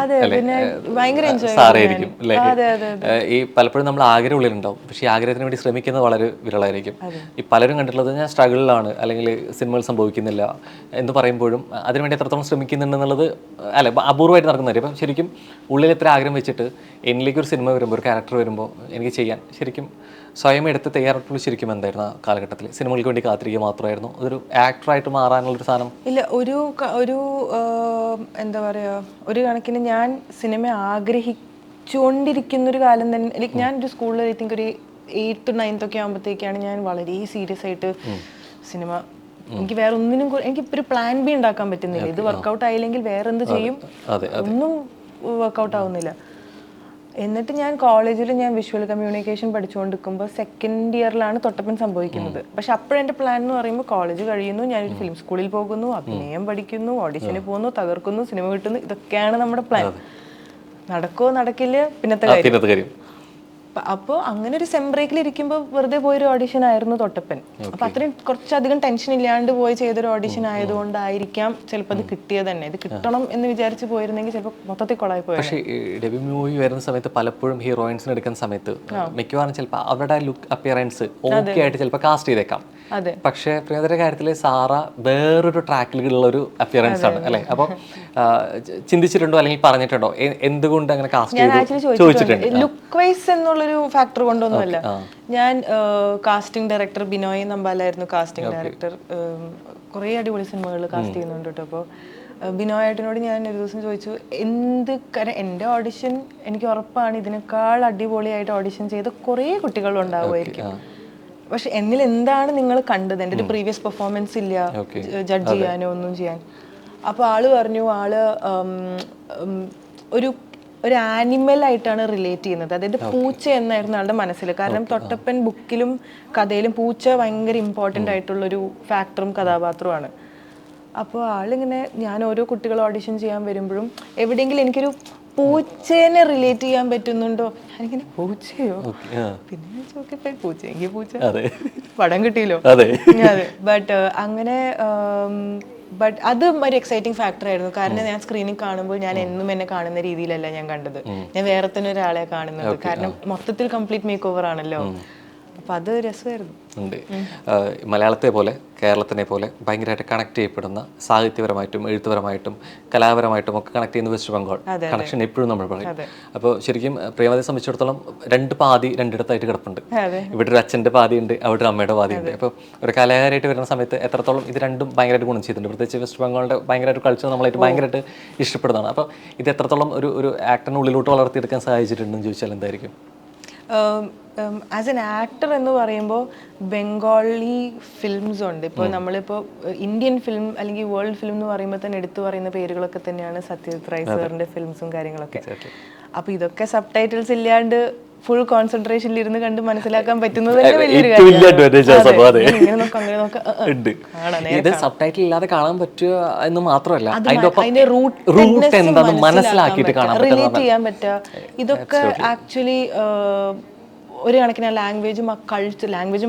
Speaker 1: അതെ, പിന്നെ ഭയങ്കര സാറായിരിക്കും അല്ലേ? ഈ പലപ്പോഴും നമ്മൾ ആഗ്രഹം ഉള്ളിലുണ്ടാവും, പക്ഷേ ഈ ആഗ്രഹത്തിന് വേണ്ടി ശ്രമിക്കുന്നത് വളരെ വിരളായിരിക്കും. ഈ പലരും കണ്ടിട്ടുള്ളത് ഞാൻ സ്ട്രഗിളിലാണ് അല്ലെങ്കിൽ സിനിമകൾ സംഭവിക്കുന്നില്ല എന്ന് പറയുമ്പോഴും അതിനുവേണ്ടി എത്രത്തോളം ശ്രമിക്കുന്നുണ്ടെന്നുള്ളത് അല്ല അപൂർവമായിട്ട് നടക്കുന്ന കാര്യം. അപ്പം ശരിക്കും ഉള്ളിൽ എത്ര ആഗ്രഹം വെച്ചിട്ട് എന്നിലേക്ക് ഒരു സിനിമ വരുമ്പോൾ, ഒരു ക്യാരക്ടർ വരുമ്പോൾ എനിക്ക് ചെയ്യാൻ ശരിക്കും സ്വയം എടുത്ത് തയ്യാറെടുപ്പ് ശരിക്കും എന്തായിരുന്നു ആ കാലഘട്ടത്തിൽ? സിനിമകൾക്ക് വേണ്ടി കാത്തിരിക്കുക മാത്രമായിരുന്നു അതൊരു ആക്ടറായിട്ട് മാറാനുള്ളൊരു സാധനം?
Speaker 2: ഇല്ല, ഒരു എന്താ പറയുക, ഒരു കണക്കിന് ഞാൻ സിനിമ ആഗ്രഹിച്ചുകൊണ്ടിരിക്കുന്നൊരു കാലം തന്നെ. ലൈക്ക് ഞാൻ ഒരു സ്കൂളിൽ ഐ തിങ്ക് ഒരു 8th 9th ഒക്കെ ആകുമ്പോഴത്തേക്കാണ് ഞാൻ വളരെ സീരിയസ് ആയിട്ട് സിനിമ, എനിക്ക് വേറെ ഒന്നിനും എനിക്ക് ഒരു പ്ലാൻ ബി ഉണ്ടാക്കാൻ പറ്റുന്നില്ല. ഇത് വർക്കൗട്ട് ആയില്ലെങ്കിൽ വേറെ എന്ത് ചെയ്യും, ഒന്നും വർക്കൗട്ട് ആവുന്നില്ല. എന്നിട്ട് ഞാൻ കോളേജിൽ വിഷ്വൽ കമ്മ്യൂണിക്കേഷൻ പഠിച്ചുകൊണ്ടിരിക്കുമ്പോൾ 2nd ഇയറിലാണ് തൊട്ടപ്പൻ സംഭവിക്കുന്നത്. പക്ഷെ അപ്പോഴെൻ്റെ പ്ലാൻ എന്ന് പറയുമ്പോൾ കോളേജ് കഴിയുന്നു, ഞാനൊരു ഫിലിം സ്കൂളിൽ പോകുന്നു, അഭിനയം പഠിക്കുന്നു, ഓഡിഷന് പോകുന്നു, തകർക്കുന്നു, സിനിമ കിട്ടുന്നു, ഇതൊക്കെയാണ് നമ്മുടെ പ്ലാൻ. നടക്കോ നടക്കില്ല പിന്നത്തെ കാര്യം. അപ്പോൾ അങ്ങനെ ഒരു സെം ബ്രേക്കിൽ ഇരിക്കുമ്പോൾ വെറുതെ പോയൊരു ഓഡിഷൻ ആയിരുന്നു തൊട്ടപ്പൻ. അപ്പൊ അത്രയും കുറച്ചധികം ടെൻഷൻ ഇല്ലാണ്ട് പോയി ചെയ്തൊരു ഓഡിഷൻ ആയതുകൊണ്ടായിരിക്കാം ചിലപ്പോൾ അത് കിട്ടിയത് തന്നെ. ഇത് കിട്ടണം എന്ന് വിചാരിച്ച് പോയിരുന്നെങ്കിൽ ചിലപ്പോൾ മൊത്തത്തിൽ കൊളായി പോയി.
Speaker 1: പക്ഷേ ഡെബ്യൂ മൂവി വരുന്ന സമയത്ത് പലപ്പോഴും ഹീറോയിൻസിന് എടുക്കുന്ന സമയത്ത് മിക്കവാറും ചിലപ്പോൾ അവരുടെ ലുക്ക് അപ്പിയറൻസ് ഓക്കെ ആയിട്ട് ചിലപ്പോൾ കാസ്റ്റ് ചെയ്തേക്കാം. പക്ഷേ പ്രിയതയുടെ കാര്യത്തിൽ സാറ വേറൊരു ട്രാക്കിലുള്ള ഒരു അപ്പിയറൻസ് ആണ് അല്ലേ? അപ്പോൾ ചിന്തിച്ചിട്ടുണ്ടോ അല്ലെങ്കിൽ പറഞ്ഞിട്ടുണ്ടോ എന്തുകൊണ്ട് അങ്ങനെ കാസ്റ്റ് ചോദിച്ചിട്ടുണ്ട്?
Speaker 2: ലുക്ക് വൈസ് എന്നുള്ളൊരു ഫാക്ടർ കൊണ്ടൊന്നുമല്ല. ഞാൻ കാസ്റ്റിംഗ് ഡയറക്ടർ ബിനോയ് നമ്പാലായിരുന്നു കാസ്റ്റിംഗ് ഡയറക്ടർ. കുറേ അടിപൊളി സിനിമകൾ കാസ്റ്റ് ചെയ്യുന്നുണ്ട് കേട്ടോ. അപ്പോൾ ബിനോയ് ഏട്ടനോട് ഞാൻ ഒരു ദിവസം ചോദിച്ചു, കാരണം എൻ്റെ ഓഡിഷൻ എനിക്ക് ഉറപ്പാണ് ഇതിനേക്കാൾ അടിപൊളിയായിട്ട് ഓഡിഷൻ ചെയ്ത് കുറേ കുട്ടികളുണ്ടാവുമായിരിക്കും. പക്ഷെ എന്നിൽ എന്താണ് നിങ്ങൾ കണ്ടത്? എൻ്റെ ഒരു പ്രീവിയസ് പെർഫോമൻസ് ഇല്ല ജഡ്ജ് ചെയ്യാനോ ഒന്നും ചെയ്യാൻ. അപ്പോൾ ആള് പറഞ്ഞു, ഒരു ആനിമൽ ആയിട്ടാണ് റിലേറ്റ് ചെയ്യുന്നത്. അതായത് പൂച്ച എന്നായിരുന്നു ആളുടെ മനസ്സിൽ. കാരണം തൊട്ടപ്പൻ ബുക്കിലും കഥയിലും പൂച്ച ഭയങ്കര ഇമ്പോർട്ടൻ്റ് ആയിട്ടുള്ളൊരു ഫാക്ടറും കഥാപാത്രവുമാണ്. അപ്പോൾ ആളിങ്ങനെ, ഞാൻ ഓരോ കുട്ടികൾ ഓഡിഷൻ ചെയ്യാൻ വരുമ്പോഴും എവിടെയെങ്കിലും എനിക്കൊരു പൂച്ചേനെ റിലേറ്റ് ചെയ്യാൻ പറ്റുന്നുണ്ടോ? ഞാനിങ്ങനെ പൂച്ചയോ, പിന്നെ ചോദിക്കപ്പോ പൂച്ചയെങ്കിൽ പൂച്ച, പടം കിട്ടിയല്ലോ. അതെ, ബട്ട് അത് ഒരു എക്സൈറ്റിംഗ് ഫാക്ടർ ആയിരുന്നു. കാരണം ഞാൻ സ്ക്രീനിൽ കാണുമ്പോൾ ഞാൻ എന്നും എന്നെ കാണുന്ന രീതിയിലല്ല ഞാൻ കണ്ടത്. ഞാൻ വേറെ തന്നെ ഒരാളെ കാണുന്നത്. കാരണം മൊത്തത്തിൽ കംപ്ലീറ്റ് മേക്ക് ഓവർ ആണല്ലോ. അപ്പൊ അത് രസമായിരുന്നു.
Speaker 1: ഉണ്ട്. മലയാളത്തെ പോലെ കേരളത്തിനെ പോലെ ഭയങ്കരമായിട്ട് കണക്ട് ചെയ്യപ്പെടുന്ന സാഹിത്യപരമായിട്ടും എഴുത്തുപരമായിട്ടും കലാപരമായിട്ടും ഒക്കെ കണക്ട് ചെയ്യുന്ന വെസ്റ്റ് ബംഗാൾ കണക്ഷൻ എപ്പോഴും നമ്മൾ പറയും. അപ്പോൾ ശരിക്കും പ്രിയമതയെ സംബന്ധിച്ചിടത്തോളം രണ്ടിടത്തായിട്ട് കിടപ്പുണ്ട്. ഇവിടെ ഒരു അച്ഛൻ്റെ പാതിയുണ്ട്, അവിടെ ഒരു അമ്മയുടെ പാതിയുണ്ട്. അപ്പോൾ ഒരു കലാകാരായിട്ട് വരുന്ന സമയത്ത് എത്രത്തോളം ഇത് രണ്ടും ഭയങ്കരമായിട്ട് ഗുണം ചെയ്തിട്ടുണ്ട്. പ്രത്യേകിച്ച് വെസ്റ്റ് ബംഗാളിൻ്റെ ഭയങ്കരമായിട്ട് കൾച്ചർ നമ്മളായിട്ട് ഭയങ്കരമായിട്ട് ഇഷ്ടപ്പെടുന്നതാണ്. അപ്പോൾ ഇത് എത്രത്തോളം ഒരു ആക്ടറിന് ഉള്ളിലോട്ട് വളർത്തിയെടുക്കാൻ സഹായിച്ചിട്ടുണ്ടെന്ന് ചോദിച്ചാൽ എന്തായിരിക്കും?
Speaker 2: ആസ് എൻ ആക്ടർ എന്ന് പറയുമ്പോൾ ബംഗാളി ഫിലിംസ് ഉണ്ട്. ഇപ്പോൾ നമ്മളിപ്പോൾ ഇന്ത്യൻ ഫിലിം അല്ലെങ്കിൽ വേൾഡ് ഫിലിം എന്ന് പറയുമ്പോൾ തന്നെ എടുത്തു പറയുന്ന പേരുകളൊക്കെ തന്നെയാണ് സത്യജിത് റായ് സാറിൻ്റെ ഫിലിംസും കാര്യങ്ങളൊക്കെ. അപ്പോൾ ഇതൊക്കെ സബ് ടൈറ്റിൽസ് ഇല്ലാണ്ട് ഫുൾ കോൺസെൻട്രേഷനിൽ ഇരുന്ന് കണ്ട് മനസ്സിലാക്കാൻ പറ്റുന്നത്
Speaker 1: സബ് ടൈറ്റിൽ ഇല്ലാതെ കാണാൻ പറ്റുക എന്ന് മാത്രമല്ല, അതിന്റെ റൂട്ട് എന്താണെന്ന് മനസ്സിലാക്കിയിട്ട് കാണാൻ
Speaker 2: റിലേറ്റ് ചെയ്യാൻ പറ്റുക. ഇതൊക്കെ ആക്ച്വലി ഒരു കണക്കിന് ലാംഗ്വേജ്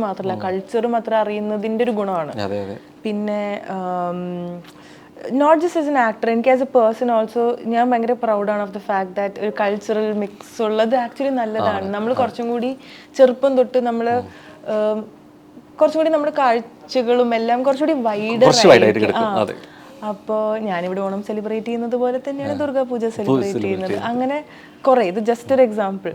Speaker 2: മാത്രമല്ല കൾച്ചറും അത്ര അറിയുന്നതിൻ്റെ ഒരു ഗുണമാണ്. പിന്നെ not just as an actor, എനിക്ക് ആസ് എ പേഴ്സൺ ഓൾസോ ഞാൻ ഭയങ്കര പ്രൗഡാണ് ഓഫ് ദ ഫാക്ട് ദാറ്റ് ഒരു കൾച്ചറൽ മിക്സ് ഉള്ളത് ആക്ച്വലി നല്ലതാണ്. നമ്മൾ കുറച്ചും കൂടി ചെറുപ്പം തൊട്ട് നമ്മൾ കുറച്ചും കൂടി നമ്മുടെ കാഴ്ചകളും എല്ലാം കുറച്ചുകൂടി വൈഡർ. അപ്പോൾ ഞാനിവിടെ ഓണം സെലിബ്രേറ്റ് ചെയ്യുന്നത് പോലെ തന്നെയാണ് ദുർഗാപൂജ സെലിബ്രേറ്റ് ചെയ്യുന്നത്. അങ്ങനെ കുറേ, ഇത് ജസ്റ്റ് ഒരു എക്സാമ്പിൾ.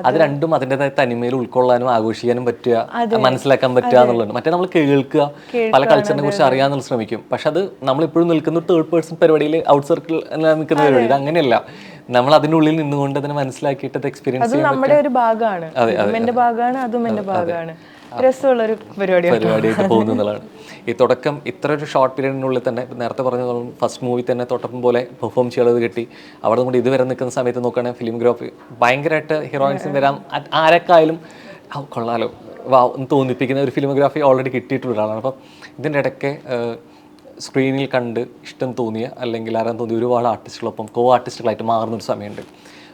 Speaker 1: അത് രണ്ടും അതിൻ്റെതായ തനിമയിൽ ഉൾക്കൊള്ളാനും ആഘോഷിക്കാനും പറ്റുക, മനസ്സിലാക്കാൻ പറ്റുക എന്നുള്ളതാണ്. മറ്റേ നമ്മൾ കേൾക്കുക, പല കൾച്ചറിനെ കുറിച്ച് അറിയാമെന്നുള്ള ശ്രമിക്കും. പക്ഷെ അത് നമ്മളിപ്പോഴും നിൽക്കുന്ന തേർഡ് പേഴ്സൺ പരിപാടിയിൽ ഔട്ട് സർക്കിൾ നിൽക്കുന്ന പരിപാടി. ഇത് അങ്ങനെയല്ല, നമ്മൾ അതിനുള്ളിൽ നിന്നുകൊണ്ട് അതിനെ മനസ്സിലാക്കിയിട്ട് അത് എക്സ്പീരിയൻസ് ചെയ്യാൻ
Speaker 2: നമ്മുടെ ഒരു ഭാഗമാണ്. എന്റെ ഭാഗമാണ്, അതും എന്റെ ഭാഗമാണ്. രസമുള്ളൊരു
Speaker 1: പരിപാടിയായിട്ട് പോകുന്നതാണ്. ഈ തുടക്കം ഇത്ര ഒരു ഷോർട്ട് പീരീഡിനുള്ളിൽ തന്നെ നേരത്തെ പറഞ്ഞ ഫസ്റ്റ് മൂവി തന്നെ തൊട്ടപ്പം പോലെ പെർഫോം ചെയ്യാതെ കിട്ടി. അവിടെ നമ്മൾ ഇതുവരെ നിൽക്കുന്ന സമയത്ത് നോക്കുകയാണെങ്കിൽ ഫിലിംഗ്രാഫി ഭയങ്കരമായിട്ട് ഹീറോയിൻസും വരാൻ ആരൊക്കെയായാലും കൊള്ളാലോ വാ എന്ന് തോന്നിപ്പിക്കുന്ന ഒരു ഫിലിമോഗ്രാഫി ഓൾറെഡി കിട്ടിയിട്ടുള്ള ഒരാളാണ്. അപ്പം ഇതിൻ്റെ ഇടയ്ക്ക് സ്ക്രീനിൽ കണ്ട് ഇഷ്ടം തോന്നിയ അല്ലെങ്കിൽ ആരാൻ തോന്നിയ ഒരുപാട് ആർട്ടിസ്റ്റുകളൊപ്പം ആർട്ടിസ്റ്റുകളായിട്ട് മാറുന്നൊരു സമയമുണ്ട്.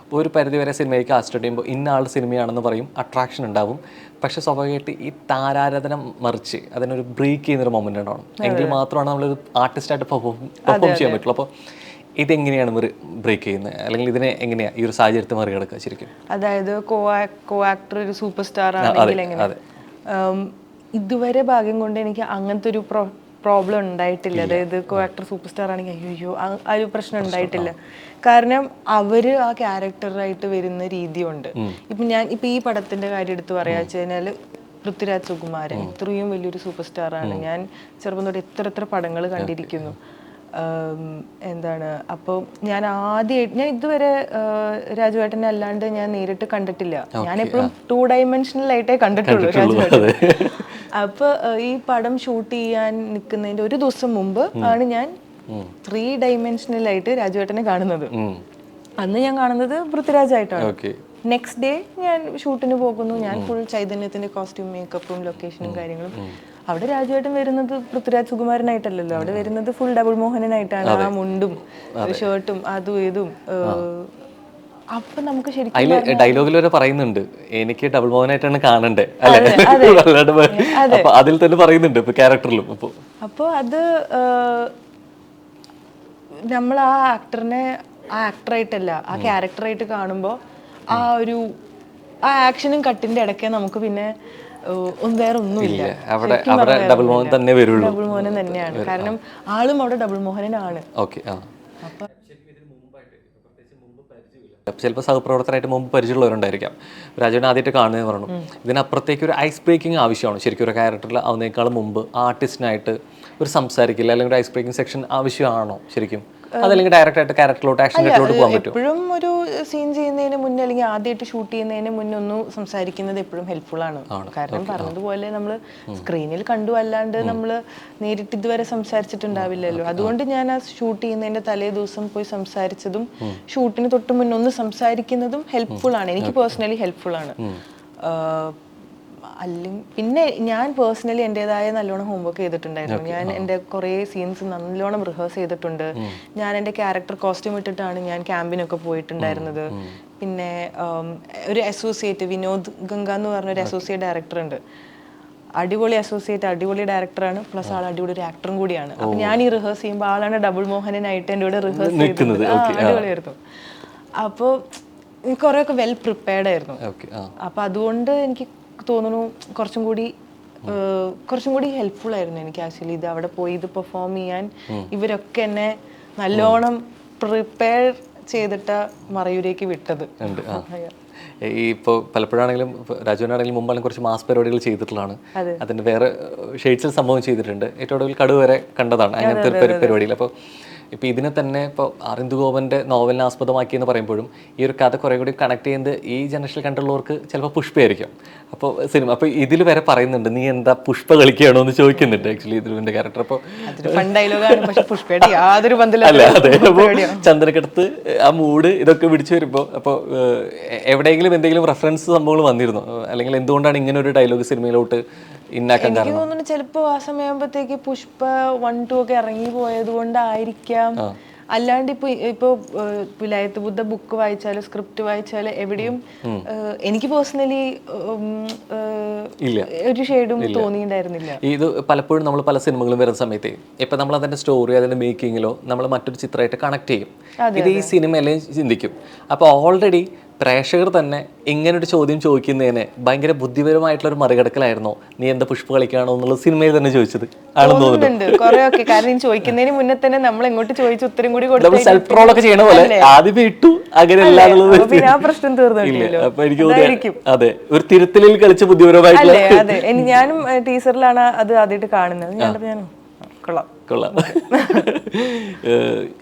Speaker 1: അപ്പോൾ ഒരു പരിധിവരെ സിനിമയ്ക്ക് കാസ്റ്റ് ചെയ്യുമ്പോൾ ഇന്ന ആൾ സിനിമയാണെന്ന് പറയും, അട്രാക്ഷൻ ഉണ്ടാവും. പക്ഷേ സ്വാഭാവികമായിട്ട് ഈ താരാരാധന മറിച്ച് അതിനൊരു ബ്രേക്ക് ചെയ്യുന്നൊരു മൊമെൻ്റ് ഉണ്ടാവണം. എങ്കിൽ മാത്രമാണ് നമ്മളൊരു ആർട്ടിസ്റ്റായിട്ട് പെർഫോം ചെയ്യാൻ പറ്റുള്ളൂ. അപ്പോൾ ഇതെങ്ങനെയാണ് ബ്രേക്ക് ചെയ്യുന്നത്, അല്ലെങ്കിൽ ഇതിനെ എങ്ങനെയാണ് ഈ ഒരു സാഹചര്യത്തെ മറികടക്കുക ശരിക്കും?
Speaker 2: അതായത് കോ ആക്ടർ ഒരു സൂപ്പർ സ്റ്റാർ ആണെങ്കിൽ എങ്ങനെ? ഇതുവരെ ഭാഗ്യം കൊണ്ട് എനിക്ക് അങ്ങനത്തെ ഒരു പ്രോബ്ലം ഉണ്ടായിട്ടില്ല. അതായത് കോ ആക്ടർ സൂപ്പർ സ്റ്റാർ ആണെങ്കിൽ അയ്യോ ആ ഒരു പ്രശ്നം ഉണ്ടായിട്ടില്ല. കാരണം അവര് ആ ക്യാരക്ടറായിട്ട് വരുന്ന രീതിയുണ്ട്. ഇപ്പൊ ഈ പടത്തിന്റെ കാര്യം എടുത്ത് പറയാ വെച്ച് കഴിഞ്ഞാല് പൃഥ്വിരാജ് സുകുമാരൻ ഇത്രയും വലിയൊരു സൂപ്പർ സ്റ്റാർ ആണ്. ഞാൻ ചെറുപ്പം തൊട്ട് എത്ര പടങ്ങൾ കണ്ടിരിക്കുന്നു. അപ്പോൾ ഞാൻ ഇതുവരെ രാജുവേട്ടനെ അല്ലാണ്ട് ഞാൻ നേരിട്ട് കണ്ടിട്ടില്ല. ഞാൻ എപ്പോഴും 2 dimensional ആയിട്ടേ കണ്ടിട്ടുള്ളൂ രാജുവേട്ടൻ. അപ്പൊ ഈ പടം ഷൂട്ട് ചെയ്യാൻ നിൽക്കുന്നതിന്റെ ഒരു ദിവസം മുമ്പ് ആണ് ഞാൻ 3 dimensional ആയിട്ട് രാജുവേട്ടനെ കാണുന്നത്. അന്ന് ഞാൻ കാണുന്നത് പൃഥ്വിരാജായിട്ടാണ്. നെക്സ്റ്റ് ഡേ ഞാൻ ഷൂട്ടിന് പോകുന്നു. ഞാൻ ഫുൾ ചൈതന്യത്തിന്റെ കോസ്റ്റ്യൂം, മേക്കപ്പും, ലൊക്കേഷനും കാര്യങ്ങളും. അവിടെ രാജുവേട്ടൻ വരുന്നത് പൃഥ്വിരാജ് സുകുമാരനായിട്ടല്ലല്ലോ, അവിടെ വരുന്നത് ഫുൾ ഡബിൾ മോഹനനായിട്ടാണ്. ആ മുണ്ടും ഷർട്ടും അതും ഇതും. അപ്പൊ നമുക്ക് ശരിക്കും
Speaker 1: ഡയലോഗിൽ വരെ പറയുന്നുണ്ട്, എനിക്ക് ഡബിൾ മോഹനായിട്ടാണ് കാണണ്ടേ അല്ലെ, അതിൽ തന്നെ പറയുന്നുണ്ട് ക്യാരക്ടറിലും.
Speaker 2: അപ്പൊ അത് നമ്മൾ ആ ആക്ടറിനെ ആ ആക്ടറായിട്ടല്ല ആ ക്യാരക്ടറായിട്ട് കാണുമ്പോൾ ആ ആക്ഷനും കട്ടിന്റെ ഇടയ്ക്ക് നമുക്ക് പിന്നെ വേറെ ഒന്നുമില്ല.
Speaker 1: ഡബിൾ മോഹൻ തന്നെ വരുള്ളൂ.
Speaker 2: ഡബിൾ മോഹൻ തന്നെയാണ്. കാരണം ആളും അവിടെ ഡബിൾ മോഹനാണ്.
Speaker 1: ചിലപ്പോൾ സഹപ്രവർത്തകരായിട്ട് മുമ്പ് പരിചയമുള്ളവരുണ്ടായിരിക്കാം. രാജുവിനെ ആദ്യമായിട്ട് കാണുന്നതെന്ന് പറഞ്ഞു. ഇതിനപ്പുറത്തേക്ക് ഒരു ഐസ് ബ്രേക്കിംഗ് ആവശ്യമാണ് ശരിക്കും. ഒരു ക്യാരക്ടറിൽ ആവുന്നേക്കാളും മുമ്പ് ആർട്ടിസ്റ്റിനായിട്ട് ഒരു സംസാരിക്കില്ല, അല്ലെങ്കിൽ ഒരു ഐസ് ബ്രേക്കിംഗ് സെക്ഷൻ ആവശ്യമാണോ ശരിക്കും? അതല്ലെങ്കിൽ ഡയറക്റ്റ് ആയിട്ട് ക്യാരക്ടറിലോട്ട് ആക്ഷനിലോട്ട് പോകാൻ പറ്റും?
Speaker 2: എപ്പോഴും ഒരു സീൻ ചെയ്യുന്നതിന് മുന്നേ അല്ലെങ്കിൽ ആദ്യമായിട്ട് ഷൂട്ട് ചെയ്യുന്നതിന് മുന്നേ ഒന്ന് സംസാരിക്കുന്നത് എപ്പോഴും ഹെൽപ്ഫുൾ ആണ്. കാരണം പറഞ്ഞതുപോലെ നമ്മൾ സ്ക്രീനിൽ കണ്ടു അല്ലാണ്ട് നമ്മൾ നേരിട്ട് ഇതുവരെ സംസാരിച്ചിട്ടുണ്ടാവില്ലല്ലോ. അതുകൊണ്ട് ഞാൻ ആ ഷൂട്ട് ചെയ്യുന്നതിന്റെ തലേ ദിവസം പോയി സംസാരിച്ചതും ഷൂട്ടിന് തൊട്ട് മുന്നേ ഒന്ന് സംസാരിക്കുന്നതും ഹെൽപ്ഫുൾ ആണ്. എനിക്ക് പേഴ്സണലി ഹെൽപ്ഫുൾ ആണ്. അല്ലെങ്കിൽ പിന്നെ ഞാൻ പേഴ്സണലി എൻ്റെതായ നല്ലോണം ഹോംവർക്ക് ചെയ്തിട്ടുണ്ടായിരുന്നു. ഞാൻ എൻ്റെ കുറേ സീൻസ് നല്ലോണം റിഹേഴ്സ് ചെയ്തിട്ടുണ്ട്. ഞാൻ എൻ്റെ ക്യാരക്ടർ കോസ്റ്റ്യൂം ഇട്ടിട്ടാണ് ഞാൻ ക്യാമ്പിനൊക്കെ പോയിട്ടുണ്ടായിരുന്നത്. പിന്നെ ഒരു അസോസിയേറ്റ് വിനോദ് ഗംഗ എന്ന് പറഞ്ഞൊരു അസോസിയേറ്റ് ഡയറക്ടർ ഉണ്ട്. അടിപൊളി അസോസിയേറ്റ്, അടിപൊളി ഡയറക്ടറാണ്, പ്ലസ് ആൾ അടിപൊളി ഒരു ആക്ടറും കൂടിയാണ്. അപ്പൊ ഞാൻ ഈ റിഹേഴ്സ് ചെയ്യുമ്പോൾ ആളാണ് ഡബിൾ മോഹനായിട്ട് എൻ്റെ കൂടെ റിഹേഴ്സ് ചെയ്യുന്നത്. അടിപൊളിയായിരുന്നു. അപ്പോൾ കുറേയൊക്കെ വെൽ പ്രിപ്പയർഡ് ആയിരുന്നു. അപ്പൊ അതുകൊണ്ട് എനിക്ക് തോന്നുന്നു കുറച്ചും കൂടി ഹെൽപ്ഫുൾ ആയിരുന്നു എനിക്ക് ആക്ച്വലി ഇത് അവിടെ പോയി ഇത് പെർഫോം ചെയ്യാൻ. ഇവരൊക്കെ എന്നെ നല്ലോണം പ്രിപ്പയർ ചെയ്തിട്ട് മറയൂരേക്ക് വിട്ടത്.
Speaker 1: ഈ ഇപ്പോൾ പലപ്പോഴാണെങ്കിലും രാജുവിനാണെങ്കിലും മുമ്പാണെങ്കിലും കുറച്ച് മാസ് പരിപാടികൾ ചെയ്തിട്ടുള്ളതാണ്. അതിൻ്റെ വേറെ ഷെയ്ഡ്സിൽ സംഭവം ചെയ്തിട്ടുണ്ട്. ഏറ്റവും ഒടുവിൽ കടുവ വരെ കണ്ടതാണ് അങ്ങനത്തെ ഒരു പരിപാടിയിൽ. അപ്പോൾ ഇപ്പോൾ ഇതിനെ തന്നെ ഇപ്പോൾ അരവിന്ദ് ഗോപൻ്റെ നോവലിനെ ആസ്പദമാക്കി എന്ന് പറയുമ്പോഴും ഈ ഒരു കഥ കുറേ കൂടി കണക്ട് ചെയ്യുന്നത് ഈ ജനറേഷനിൽ കണ്ടുള്ളവർക്ക് ചിലപ്പോൾ പുഷ്പയായിരിക്കും. അപ്പോൾ സിനിമ അപ്പോൾ ഇതിൽ വരെ പറയുന്നുണ്ട്, നീ എന്താ പുഷ്പ കളിക്കുകയാണോ എന്ന് ചോദിക്കുന്നുണ്ട് ആക്ച്വലി ഇതിൻ്റെ ക്യാരക്ടർ. അപ്പോൾ അല്ല അതെ, അപ്പോൾ ചന്ദ്രക്കടത്ത് ആ മൂഡ് ഇതൊക്കെ പിടിച്ചു വരുമ്പോൾ അപ്പോൾ എവിടെയെങ്കിലും എന്തെങ്കിലും റെഫറൻസ് സംഭവങ്ങൾ വന്നിരുന്നു, അല്ലെങ്കിൽ എന്തുകൊണ്ടാണ് ഇങ്ങനെ ഒരു ഡയലോഗ് സിനിമയിലോട്ട് ഇന്നാക്കാൻ കാരണം?
Speaker 2: എനിക്ക് തോന്നുന്നു ചിലപ്പോൾ ആ സമയമാകുമ്പോഴത്തേക്ക് പുഷ്പ 1, 2 ഒക്കെ ഇറങ്ങി പോയത് കൊണ്ടായിരിക്കാം. അല്ലാണ്ട് ഇപ്പൊ വിലായത്ത് ബുദ്ധ ബുക്ക് വായിച്ചാലും സ്ക്രിപ്റ്റ് വായിച്ചാലും എവിടെയും എനിക്ക് പേഴ്സണലി ഒരു ഷെയ്ഡും തോന്നിയിട്ടുണ്ടായിരുന്നില്ല.
Speaker 1: ഇത് പലപ്പോഴും നമ്മൾ പല സിനിമകളും വരുന്ന സമയത്ത് ഇപ്പൊ നമ്മൾ അതിന്റെ സ്റ്റോറി അതിന്റെ മേക്കിങ്ങിലോ നമ്മൾ മറ്റൊരു ചിത്രമായിട്ട് കണക്ട് ചെയ്യും. ഇത് ഈ സിനിമയിലെ ചിന്തിക്കും. അപ്പൊ ഓൾറെഡി പ്രേക്ഷകർ തന്നെ ഇങ്ങനൊരു ചോദ്യം ചോദിക്കുന്നതിനെ ഭയങ്കര ബുദ്ധിപരമായിട്ടുള്ള ഒരു മറികടക്കലായിരുന്നോ, നീ എന്താ പുഷ്പ കളിക്കാണോ എന്നുള്ളത് സിനിമയിൽ തന്നെ ചോദിച്ചത് ആണെന്ന് തോന്നുന്നുണ്ട്.
Speaker 2: കുറെയൊക്കെ കാരണം ചോദിക്കുന്നതിന് മുന്നേ തന്നെ നമ്മൾ എങ്ങോട്ട് ചോദിച്ച ഉത്തരം കൂടി
Speaker 1: സെൽഫ് ചെയ്യണ പോലെ ആദ്യമേ ഇട്ടു അങ്ങനെയല്ല.
Speaker 2: അപ്പൊ
Speaker 1: എനിക്ക് തോന്നുന്നു അതെ ഒരു തിരുത്തലിൽ കളിച്ച ബുദ്ധിപരമായിട്ടുള്ള.
Speaker 2: അതെ, ഞാനും ടീച്ചറിലാണ് അത് ആദ്യമായിട്ട് കാണുന്നത്. ഞാൻ
Speaker 1: കൊള്ളാം.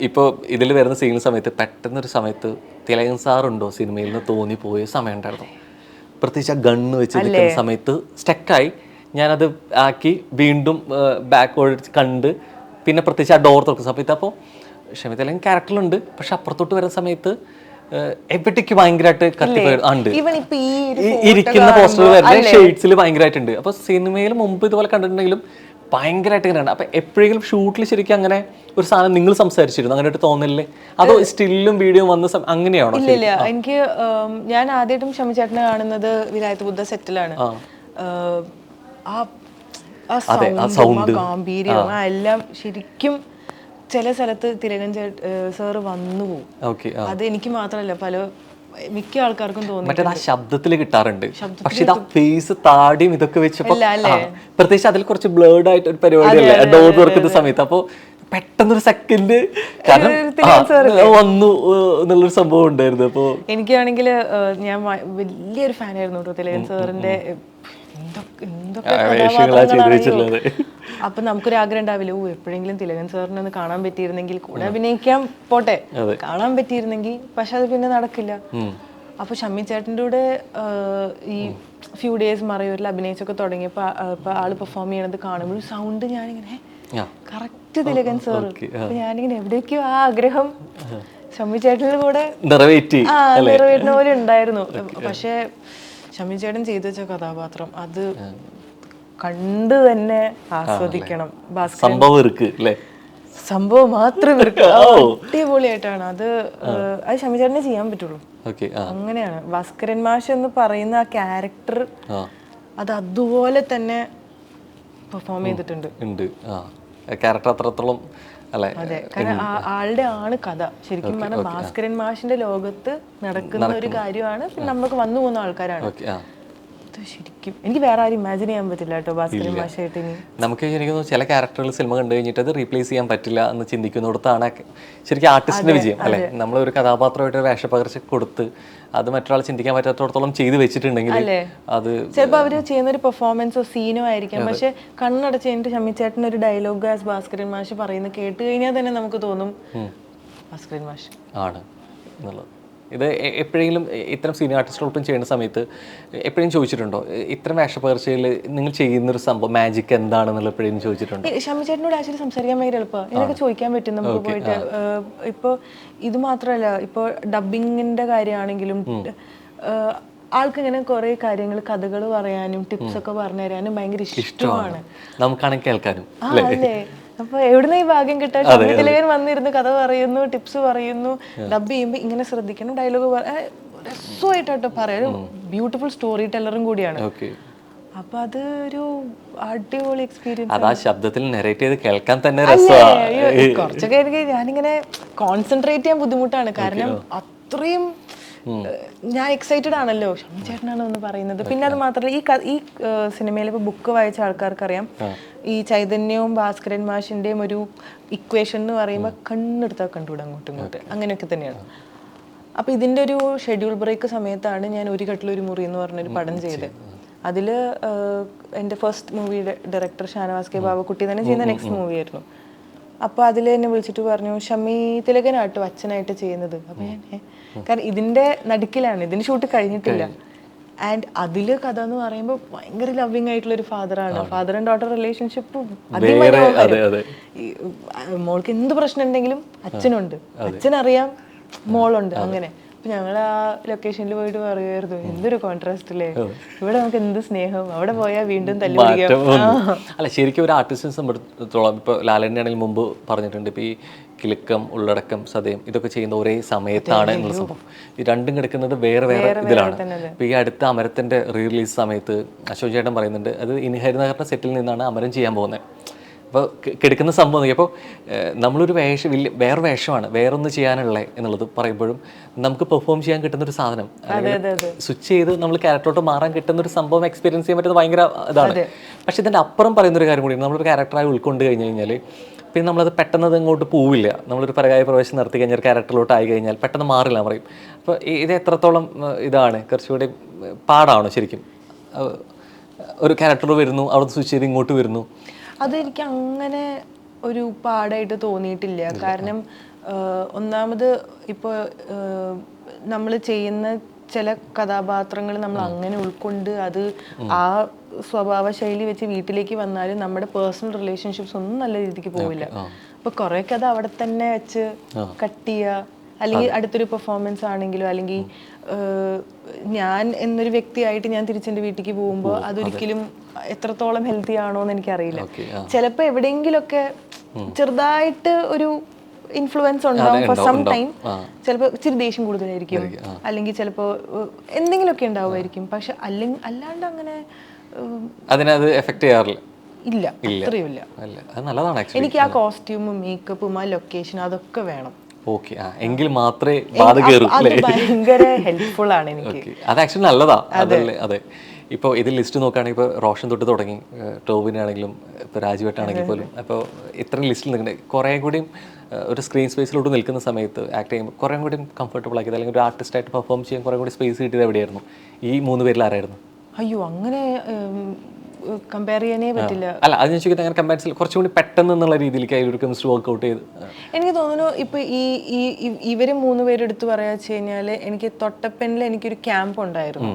Speaker 1: ഇപ്പോൾ ഇതിൽ വരുന്ന സീനിൽ സമയത്ത് പെട്ടെന്നൊരു സമയത്ത് തിലകൻ സാറുണ്ടോ സിനിമയിൽ നിന്ന് തോന്നിപ്പോയ സമയം ഉണ്ടായിരുന്നു. പ്രത്യേകിച്ച് ആ ഗണ്ണ് വെച്ച് നിൽക്കുന്ന സമയത്ത് സ്റ്റക്കായി ഞാനത് ആക്കി വീണ്ടും ബാക്ക്വേർഡ് കണ്ട് പിന്നെ പ്രത്യേകിച്ച് ആ ഡോർ തുറക്കുന്ന സമയത്ത് അപ്പോൾ ക്ഷമിത്തിലകൻ ക്യാരക്ടറിലുണ്ട്, പക്ഷെ അപ്പുറത്തോട്ട് വരുന്ന സമയത്ത് എവിടേക്ക് ഭയങ്കരമായിട്ട് കത്തിപ്പോയുണ്ട്. ഇരിക്കുന്ന പോസ്റ്റർ വരുന്ന ഷെയ്ഡ്സിൽ ഭയങ്കരമായിട്ടുണ്ട്. അപ്പോൾ സിനിമയിൽ മുമ്പ് ഇതുപോലെ കണ്ടിട്ടുണ്ടെങ്കിലും ഭയങ്കരമായിട്ട് ഇങ്ങനെയാണ്. അപ്പം എപ്പോഴെങ്കിലും ഷൂട്ടിൽ ശരിക്കും അങ്ങനെ ഒരു സാധനം നിങ്ങൾ സംസാരിച്ചിരുന്നു, അങ്ങനെ ഒരു തോന്നലില്ലേ? അതോ സ്റ്റില്ലും വീഡിയോ വന്ന അങ്ങനെയാണോ?
Speaker 2: ഇല്ല, എനിക്ക് ഞാൻ ആദ്യമായിട്ടും ഷമി ചേട്ടനെ കാണുന്നത് വിലായത്ത് ബുദ്ധ സെറ്റിലാണ്. ആ സൗണ്ട്, ഗാംഭീര്യം, ആ എല്ലാം ശരിക്കും ചില സ്ഥലത്ത് തിലകൻ സാറ് വന്നു പോകും. അത് എനിക്ക് മാത്രമല്ല, മിക്ക ആൾക്കാർക്കും തോന്നി.
Speaker 1: മറ്റേ ആ ശബ്ദത്തിൽ കിട്ടാറുണ്ട്. പക്ഷെ ഇത് ആ ഫേസ്, താടിയും ഇതൊക്കെ വെച്ചപ്പോ പ്രത്യേകിച്ച് അതിൽ കുറച്ച് ബ്ലേർഡ് ആയിട്ട് ഒരു പരിപാടിയല്ലേ ഡോർ തുറക്കുന്ന സമയത്ത്. അപ്പൊ പെട്ടെന്നൊരു സെക്കൻഡ് കാരണം വന്നു എന്നുള്ളൊരു സംഭവം ഉണ്ടായിരുന്നു. അപ്പൊ
Speaker 2: എനിക്കാണെങ്കിൽ ഞാൻ വലിയൊരു ഫാനായിരുന്നു കേട്ടോ തിലകൻ സാറിന്റെ. അപ്പൊ നമുക്കൊരു ആഗ്രഹം ഉണ്ടാവില്ല, എപ്പോഴെങ്കിലും തിലകൻ സാറിനെ ഒന്ന് കാണാൻ പറ്റിയിരുന്നെങ്കിൽ, കൂടെ അഭിനയിക്കാൻ പോട്ടെ, കാണാൻ പറ്റിയിരുന്നെങ്കിൽ. പക്ഷെ അത് പിന്നെ നടക്കില്ല. അപ്പൊ ഷമ്മി ചേട്ടൻ്റെ കൂടെ ഈ ഫ്യൂ ഡേയ്സ് മറയൂരിൽ അഭിനയിച്ചൊക്കെ തുടങ്ങിയപ്പോ ആള് പെർഫോം ചെയ്യണത് കാണുമ്പോൾ സൗണ്ട് ഞാനിങ്ങനെ കറക്റ്റ് തിലകൻ സാർ. അപ്പൊ ഞാനിങ്ങനെ എവിടേക്കോ ആ ആഗ്രഹം ഷമ്മി ചേട്ടൻ്റെ കൂടെ നിറവേറ്റുന്ന പോലെ ഉണ്ടായിരുന്നു. പക്ഷെ ഷമി ചേട്ടൻ ചെയ്തു വെച്ച കഥാപാത്രം അത് കണ്ട് തന്നെ ആസ്വദിക്കണം. സംഭവം മാത്രം അടിപൊളിയായിട്ടാണ് അത്. ഷമി ചേട്ടനെ ചെയ്യാൻ പറ്റുള്ളൂ. അങ്ങനെയാണ് ഭാസ്കരൻ മാഷ് എന്ന് പറയുന്ന ആ ക്യാരക്ടർ അത് അതുപോലെ തന്നെ പെർഫോം ചെയ്തിട്ടുണ്ട്. അതെ, കാരണം ആളുടെ ആണ് കഥ. ശരിക്കും പറഞ്ഞാൽ ഭാസ്കരൻ മാഷിന്റെ ലോകത്ത് നടക്കുന്ന ഒരു കാര്യമാണ്. പിന്നെ നമുക്ക് വന്നു പോകുന്ന ആൾക്കാരാണ്. ശരിക്കും എനിക്ക് വേറെ ആരും ഇമാജിൻ ചെയ്യാൻ പറ്റില്ല കേട്ടോ ഭാസ്കരൻ മാഷായിട്ട്.
Speaker 1: നമുക്ക് ശരിക്കും ചില ക്യാരക്ടറുകൾ സിനിമ കണ്ടു കഴിഞ്ഞിട്ട് അത് റീപ്ലേസ് ചെയ്യാൻ പറ്റില്ല എന്ന് ചിന്തിക്കുന്നിടത്താണ് ശരിക്കും ആർട്ടിസ്റ്റിന്റെ വിജയം അല്ലെ. നമ്മൾ ഒരു കഥാപാത്രമായിട്ട് വേഷപ്പകർച്ച കൊടുത്ത് അത് മറ്റൊരാൾ ചിന്തിക്കാൻ പറ്റാത്തോടത്തോളം ചെയ്ത് വെച്ചിട്ടുണ്ടെങ്കിൽ അത്
Speaker 2: ചിലപ്പോൾ അവര് ചെയ്യുന്ന ഒരു പെർഫോമൻസോ സീനോ ആയിരിക്കാം. പക്ഷെ കണ്ണടച്ച് കഴിഞ്ഞിട്ട് ഷമ്മിച്ചേട്ടൻ ഒരു ഡയലോഗ് ഭാസ്കരൻ മാഷ് പറയുന്നത് കേട്ട് കഴിഞ്ഞാൽ തന്നെ നമുക്ക് തോന്നും ഭാസ്കരൻ മാഷ്
Speaker 1: ആണ് എന്നുള്ളത്. ഇത് എപ്പോഴെങ്കിലും ഇത്തരം സീനിയർ ആർട്ടിസ്റ്റുകളൊപ്പം ചെയ്യുന്ന സമയത്ത് എപ്പോഴും ചോദിച്ചിട്ടുണ്ടോ ഇത്തരം വേഷപ്പകർച്ചയിൽ നിങ്ങൾ ചെയ്യുന്നൊരു സംഭവം മാജിക് എന്താണെന്നുള്ള എപ്പോഴും ചോദിച്ചിട്ടുണ്ടോ?
Speaker 2: ഷമ്മി ചേട്ടനോട് ആക്ച്വലി സംസാരിക്കാൻ ഭയങ്കര എളുപ്പമാണ്. ഇതൊക്കെ ചോദിക്കാൻ പറ്റും നമുക്ക് പോയിട്ട്. ഇപ്പോൾ ഇത് മാത്രമല്ല, ഇപ്പോൾ ഡബിങ്ങിന്റെ കാര്യമാണെങ്കിലും ആൾക്ക് ഇങ്ങനെ കുറെ കാര്യങ്ങൾ, കഥകൾ പറയാനും ടിപ്സ് ഒക്കെ പറഞ്ഞു തരാനും ഭയങ്കര ഇഷ്ടമാണ്.
Speaker 1: നമുക്കാണെങ്കിൽ കേൾക്കാനും.
Speaker 2: അല്ലേ? അപ്പൊ എവിടുന്ന് ഈ ഭാഗ്യം കിട്ടാൻ? തിലകൻ വന്നിരുന്ന് കഥ പറയുന്നു, ടിപ്സ് പറയുന്നു, ഡബ് ചെയ്യുമ്പോ ഇങ്ങനെ ശ്രദ്ധിക്കണം, ഡയലോഗ് രസമായിട്ടോ പറയാം. ബ്യൂട്ടിഫുൾ സ്റ്റോറി ടെല്ലറും കൂടിയാണ്. അപ്പൊ അത് ഒരു അടിപൊളി എക്സ്പീരിയൻസ്.
Speaker 1: അതാ ശബ്ദത്തിൽ നെറേറ്റ് ചെയ്ത് കേൾക്കാൻ തന്നെ
Speaker 2: കുറച്ചൊക്കെ എനിക്ക് ഞാനിങ്ങനെ കോൺസെൻട്രേറ്റ് ചെയ്യാൻ ബുദ്ധിമുട്ടാണ്. കാരണം അത്രയും ഞാൻ എക്സൈറ്റഡ് ആണല്ലോ, ഷമ്മി ചേട്ടനാണ് എന്ന് പറയുന്നത്. പിന്നെ അത് മാത്രമല്ല, ഈ സിനിമയിൽ ഇപ്പോൾ ബുക്ക് വായിച്ച ആൾക്കാർക്കറിയാം, ഈ ചൈതന്യവും ഭാസ്കരൻ മാഷിന്റെയും ഒരു ഇക്വേഷൻ എന്ന് പറയുമ്പോൾ കണ്ണെടുത്താൽ കണ്ടുകൂടെ അങ്ങോട്ടും ഇങ്ങോട്ട്, അങ്ങനെയൊക്കെ തന്നെയാണ്. അപ്പൊ ഇതിന്റെ ഒരു ഷെഡ്യൂൾ ബ്രേക്ക് സമയത്താണ് ഞാൻ ഒരു കട്ടിലൊരു മുറി എന്ന് പറഞ്ഞൊരു പടം ചെയ്തത്. അതിൽ എൻ്റെ ഫസ്റ്റ് മൂവിയുടെ ഡയറക്ടർ ഷാനവാസ് കെ ബാബക്കുട്ടി തന്നെ ചെയ്യുന്ന നെക്സ്റ്റ് മൂവിയായിരുന്നു. അപ്പോൾ അതിൽ എന്നെ വിളിച്ചിട്ട് പറഞ്ഞു, ഷമ്മി തിലകനാട്ടോ അച്ഛനായിട്ട് ചെയ്യുന്നത്. അപ്പോൾ ഞാൻ കാരണം ഇതിന്റെ നടുക്കിലാണ്, ഇതിന്റെ ഷൂട്ട് കഴിഞ്ഞിട്ടില്ല. ആൻഡ് അതില് കഥ എന്ന് പറയുമ്പോൾ ഭയങ്കര ലവിങ് ആയിട്ടുള്ള ഒരു ഫാദറാണ്. ഫാദർ ആൻഡ് ഡോട്ടർ റിലേഷൻഷിപ്പ് മോൾക്ക് എന്ത് പ്രശ്നം ഉണ്ടെങ്കിലും അച്ഛനുണ്ട്, അച്ഛനറിയാം, മോളുണ്ട്. അങ്ങനെ ഞങ്ങൾ ആ ലൊക്കേഷനിൽ പോയിട്ട് പറയുമായിരുന്നു, എന്തൊരു കോൺട്രാസ്റ്റ് അല്ലേ, ഇവിടെ നമുക്ക് എന്ത് സ്നേഹം, അവിടെ പോയാൽ വീണ്ടും തല്ലുപിടിക്കാം.
Speaker 1: അല്ല ശരിക്കും ഒരു ആർട്ടിസ്റ്റിനെ സംബന്ധിച്ചിടത്തോളം ഇപ്പോൾ ലാലൻ്റെ ആണെങ്കിൽ മുമ്പ് പറഞ്ഞിട്ടുണ്ട്, ഇപ്പോൾ ഈ കിലുക്കം, ഉള്ളടക്കം, സതയം ഇതൊക്കെ ചെയ്യുന്ന ഒരേ സമയത്താണ് എന്നുള്ള സംഭവം. ഈ രണ്ടും കിടക്കുന്നത് വേറെ വേറെ ഇതിലാണ്. ഇപ്പോൾ ഈ അടുത്ത അമരത്തിൻ്റെ റീ റിലീസ് സമയത്ത് അശോക് ചേട്ടൻ പറയുന്നുണ്ട്, അത് ഇനി ഹരിനഗറിൻ്റെ സെറ്റിൽ നിന്നാണ് അമരം ചെയ്യാൻ പോകുന്നത്. അപ്പോൾ കിടക്കുന്ന സംഭവം നോക്കിയപ്പോൾ നമ്മളൊരു വേറെ വേഷമാണ്, വേറൊന്ന് ചെയ്യാനുള്ള എന്നുള്ളത് പറയുമ്പോഴും നമുക്ക് പെർഫോം ചെയ്യാൻ കിട്ടുന്നൊരു സാധനം, സ്വിച്ച് ചെയ്ത് നമ്മൾ ക്യാരക്ടറോട്ട് മാറാൻ കിട്ടുന്നൊരു സംഭവം എക്സ്പീരിയൻസ് ചെയ്യാൻ പറ്റുന്നത് ഭയങ്കര ഇതാണ്. പക്ഷെ ഇതിൻ്റെ അപ്പുറം പറയുന്നൊരു കാര്യം കൂടി, നമ്മളൊരു ക്യാരക്ടറായി ഉൾക്കൊണ്ട് കഴിഞ്ഞ് കഴിഞ്ഞാൽ പിന്നെ നമ്മളത് പെട്ടെന്ന് അങ്ങോട്ട് പോവില്ല. നമ്മളൊരു പരകായ പ്രവേശം നടത്തി കഴിഞ്ഞാൽ ക്യാരക്ടറിലോട്ട് ആയി കഴിഞ്ഞാൽ പെട്ടെന്ന് മാറില്ല പറയും. അപ്പോൾ ഇത് എത്രത്തോളം ഇതാണ്, കുറച്ചുകൂടി പാടാണോ ശരിക്കും? ഒരു ക്യാരക്ടർ വരുന്നു, അവിടെ സ്വിച്ച് ചെയ്ത് ഇങ്ങോട്ട് വരുന്നു.
Speaker 2: അതെനിക്ക് അങ്ങനെ ഒരു പാടായിട്ട് തോന്നിയിട്ടില്ല. കാരണം ഒന്നാമത് ഇപ്പോൾ നമ്മൾ ചെയ്യുന്ന ചില കഥാപാത്രങ്ങൾ നമ്മൾ അങ്ങനെ ഉൾക്കൊണ്ട് അത് ആ സ്വഭാവ ശൈലി വെച്ച് വീട്ടിലേക്ക് വന്നാലും നമ്മുടെ പേഴ്സണൽ റിലേഷൻഷിപ്സ് ഒന്നും നല്ല രീതിക്ക് പോവില്ല. അപ്പൊ കുറേയൊക്കെ അത് അവിടെ തന്നെ വെച്ച് കട്ട് ചെയ്യുക, അല്ലെങ്കിൽ അടുത്തൊരു പെർഫോമൻസ് ആണെങ്കിലോ, അല്ലെങ്കിൽ ഞാൻ എന്നൊരു വ്യക്തിയായിട്ട് ഞാൻ തിരിച്ചെൻ്റെ വീട്ടിലേക്ക് പോകുമ്പോൾ അതൊരിക്കലും എത്രത്തോളം ഹെൽത്തി ആണോ എന്ന് എനിക്കറിയില്ല. ചിലപ്പോൾ എവിടെയെങ്കിലുമൊക്കെ ചെറുതായിട്ട് ഒരു ഇൻഫ്ലുവൻസ് ഉണ്ടാവും ഫോർ സം ടൈം. ചിലപ്പോൾ ഇച്ചിരി ദേഷ്യം കൂടുതലായിരിക്കും, അല്ലെങ്കിൽ ചിലപ്പോൾ എന്തെങ്കിലുമൊക്കെ ഉണ്ടാവുമായിരിക്കും. പക്ഷെ അല്ലാണ്ട് അങ്ങനെ
Speaker 1: അതിനത് എഫക്ട് ചെയ്യാറില്ല.
Speaker 2: ഇല്ല, അത്രയും ഇല്ല. എനിക്ക് ആ കോസ്റ്റ്യൂമും മേക്കപ്പും ആ ലൊക്കേഷൻ അതൊക്കെ വേണം.
Speaker 1: ഓക്കെ, എങ്കിൽ മാത്രമേ ബാധ കയറൂ.
Speaker 2: ഭയങ്കര ഹെൽപ്ഫുൾ ആണ് എനിക്ക്.
Speaker 1: അത് ആക്ച്വലി നല്ലതാ. അതല്ലേ, അതെ. ഇപ്പോൾ ഇതിൽ ലിസ്റ്റ് നോക്കുകയാണെങ്കിൽ ഇപ്പോൾ റോഷൻ തൊട്ട് തുടങ്ങി, ടോവിനാണെങ്കിലും ഇപ്പോൾ രാജുവേട്ടാണെങ്കിൽ പോലും, അപ്പോൾ ഇത്രയും ലിസ്റ്റിൽ നിൽക്കുന്നത് കുറേ കൂടിയും ഒരു സ്ക്രീൻ സ്പേസിലോട്ട് നിൽക്കുന്ന സമയത്ത് ആക്ട് ചെയ്യുമ്പോൾ കുറേ കൂടി കംഫർട്ടബിൾ ആക്കിയത്, അല്ലെങ്കിൽ ഒരു ആർട്ടിസ്റ്റായിട്ട് പെർഫോം ചെയ്യാൻ കുറേ കൂടി സ്പേസ് കിട്ടിയത് എവിടെയായിരുന്നു? ഈ 3 പേരിൽ ആരായിരുന്നു?
Speaker 2: അയ്യോ, അങ്ങനെ കമ്പയർ ചെയ്യാനേ പറ്റില്ല.
Speaker 1: അല്ല, അത് ഞാൻ ചോദിക്കുന്നത് അങ്ങനെ കമ്പാരിസൺ കുറച്ചുകൂടി പെട്ടെന്ന് എന്നുള്ള രീതിയിലേക്ക് ഒരു കെമിസ്ട്രി വർക്ക്ഔട്ട് ചെയ്ത്
Speaker 2: എനിക്ക് തോന്നുന്നു. ഇപ്പൊ ഇവര് 3 പേരെടുത്ത് പറയാ വെച്ച് കഴിഞ്ഞാല്, എനിക്ക് തൊട്ടപ്പനിൽ എനിക്കൊരു ക്യാമ്പ് ഉണ്ടായിരുന്നു.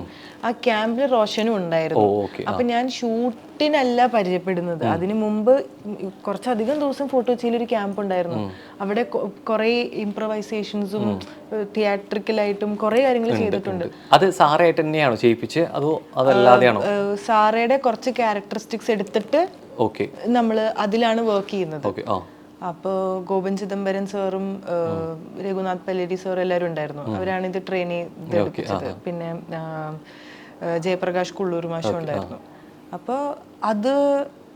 Speaker 2: ആ ക്യാമ്പിൽ റോഷനും ഉണ്ടായിരുന്നു. അപ്പൊ ഞാൻ ഷൂട്ടിനല്ല പരിചയപ്പെടുന്നത്, അതിനു മുമ്പ് കുറച്ചധികം ദിവസം ഫോട്ടോ കൊച്ചിയിൽ ഒരു ക്യാമ്പ് ഉണ്ടായിരുന്നു. അവിടെ കുറെ ഇംപ്രവൈസേഷൻസും തിയേറ്ററിക്കലായിട്ടും കുറെ കാര്യങ്ങൾ ചെയ്തിട്ടുണ്ട്.
Speaker 1: അത് സാറയായിട്ട് തന്നെയാണോ ചെയ്യിപ്പിച്ച്, അതോ അതല്ലാതെയാണോ?
Speaker 2: സാറയുടെ കുറച്ച് ക്യാരക്ടറിസ്റ്റിക്സ് എടുത്തിട്ട് നമ്മള് അതിലാണ് വർക്ക് ചെയ്യുന്നത്. അപ്പോൾ ഗോപൻ ചിദംബരം സാറും രഘുനാഥ് പല്ലേരി സാറും എല്ലാവരും ഉണ്ടായിരുന്നു. അവരാണ് ഇത് ട്രെയിൻ ചെയ്തെടുപ്പിച്ചത്. പിന്നെ ജയപ്രകാശ് കുള്ളൂർ മാഷും ഉണ്ടായിരുന്നു. അപ്പോൾ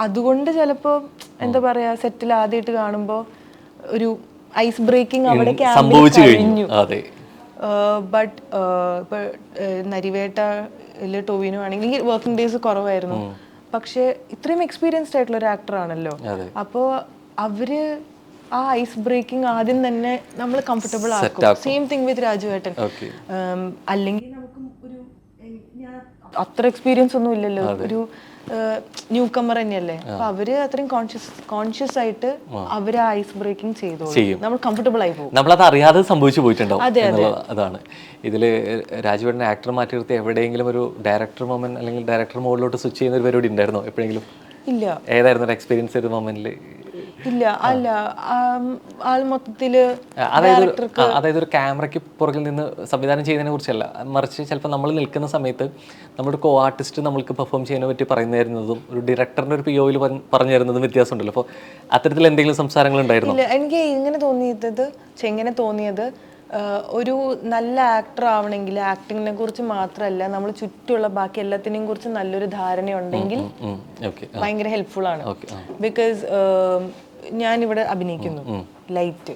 Speaker 2: അതുകൊണ്ട് ചിലപ്പോൾ എന്താ പറയാ, സെറ്റിൽ ആദ്യമായിട്ട് കാണുമ്പോൾ ഒരു ഐസ് ബ്രേക്കിംഗ് അവിടെ കഴിഞ്ഞു. ബട്ട് ഇപ്പൊ നരിവേട്ടയില് ടോവിനോ ആണെങ്കിൽ വർക്കിംഗ് ഡേയ്സ് കുറവായിരുന്നു. പക്ഷെ ഇത്രയും എക്സ്പീരിയൻസ്ഡ് ആയിട്ടുള്ള ഒരു ആക്ടർ ആണല്ലോ. അപ്പോൾ അവര് ആ ഐസ് ബ്രേക്കിംഗ് ആദ്യം തന്നെ നമ്മൾ കംഫർട്ടബിൾ ആക്കും. സെയിം തിങ് വിത്ത് രാജുവേട്ടൻ. അല്ലെങ്കിൽ നമുക്ക് ഒരു അത്ര എക്സ്പീരിയൻസ് ഒന്നും ഇല്ലല്ലോ, ഒരു ന്യൂ കമ്മർ തന്നെയല്ലേ. അപ്പൊ അവര് അത്രയും കോൺഷ്യസ് ആയിട്ട് അവര് ഐസ് ബ്രേക്കിംഗ് ചെയ്തോളും, നമ്മൾ കംഫർട്ടബിൾ ആയി പോകും.
Speaker 1: നമ്മളത് അറിയാതെ സംഭവിച്ചു പോയിട്ടുണ്ടാവും. അതാണ് ഇതില് രാജുവേട്ടൻ ആക്ടർ മാറ്റി നിർത്തി എവിടെയെങ്കിലും ഒരു ഡയറക്ടർ മൊമെന്റ് അല്ലെങ്കിൽ ഡയറക്ടർ മോഡിലോട്ട് സ്വിച്ച് ചെയ്യുന്ന ഒരു പരിപാടി ഉണ്ടായിരുന്നോ എപ്പോഴെങ്കിലും?
Speaker 2: ഇല്ല.
Speaker 1: ഏതായിരുന്നു ഒരു എക്സ്പീരിയൻസ് ഒരു മൊമെന്റില്?
Speaker 2: ഇല്ല, അല്ല, ആൾ മൊത്തത്തില്
Speaker 1: അതായത് ഒരു ക്യാമറയ്ക്ക് പുറകിൽ നിന്ന് സംവിധാനം ചെയ്യുന്നതിനെ കുറിച്ചല്ല, മറിച്ച് ചിലപ്പോൾ നമ്മൾ നിൽക്കുന്ന സമയത്ത് നമ്മുടെ കോ ആർട്ടിസ്റ്റ് നമ്മൾക്ക് പെർഫോം ചെയ്യാനെ പറ്റി പറഞ്ഞു തരുന്നതും ഒരു ഡയറക്ടറിന്റെ ഒരു POയിൽ പറഞ്ഞു തരുന്നതും വ്യത്യാസമുണ്ടല്ലോ. അപ്പോൾ അത്തരത്തിൽ എന്തെങ്കിലും സംസാരങ്ങൾ ഉണ്ടായിരുന്നു?
Speaker 2: ഇല്ല, എനിക്ക് ഇങ്ങനെ തോന്നിയത് ഒരു നല്ല ആക്ടർ ആവണമെങ്കിൽ ആക്ടിങ്ങിനെ കുറിച്ച് മാത്രമല്ല, നമ്മൾ ചുറ്റുമുള്ള ബാക്കി എല്ലാത്തിനെയും കുറിച്ച് നല്ലൊരു ധാരണ ഉണ്ടെങ്കിൽ ഭയങ്കര ഹെൽപ്ഫുൾ ആണ്. ബിക്കോസ് ഞാനിവിടെ അഭിനയിക്കുന്നു, ലൈറ്റ്,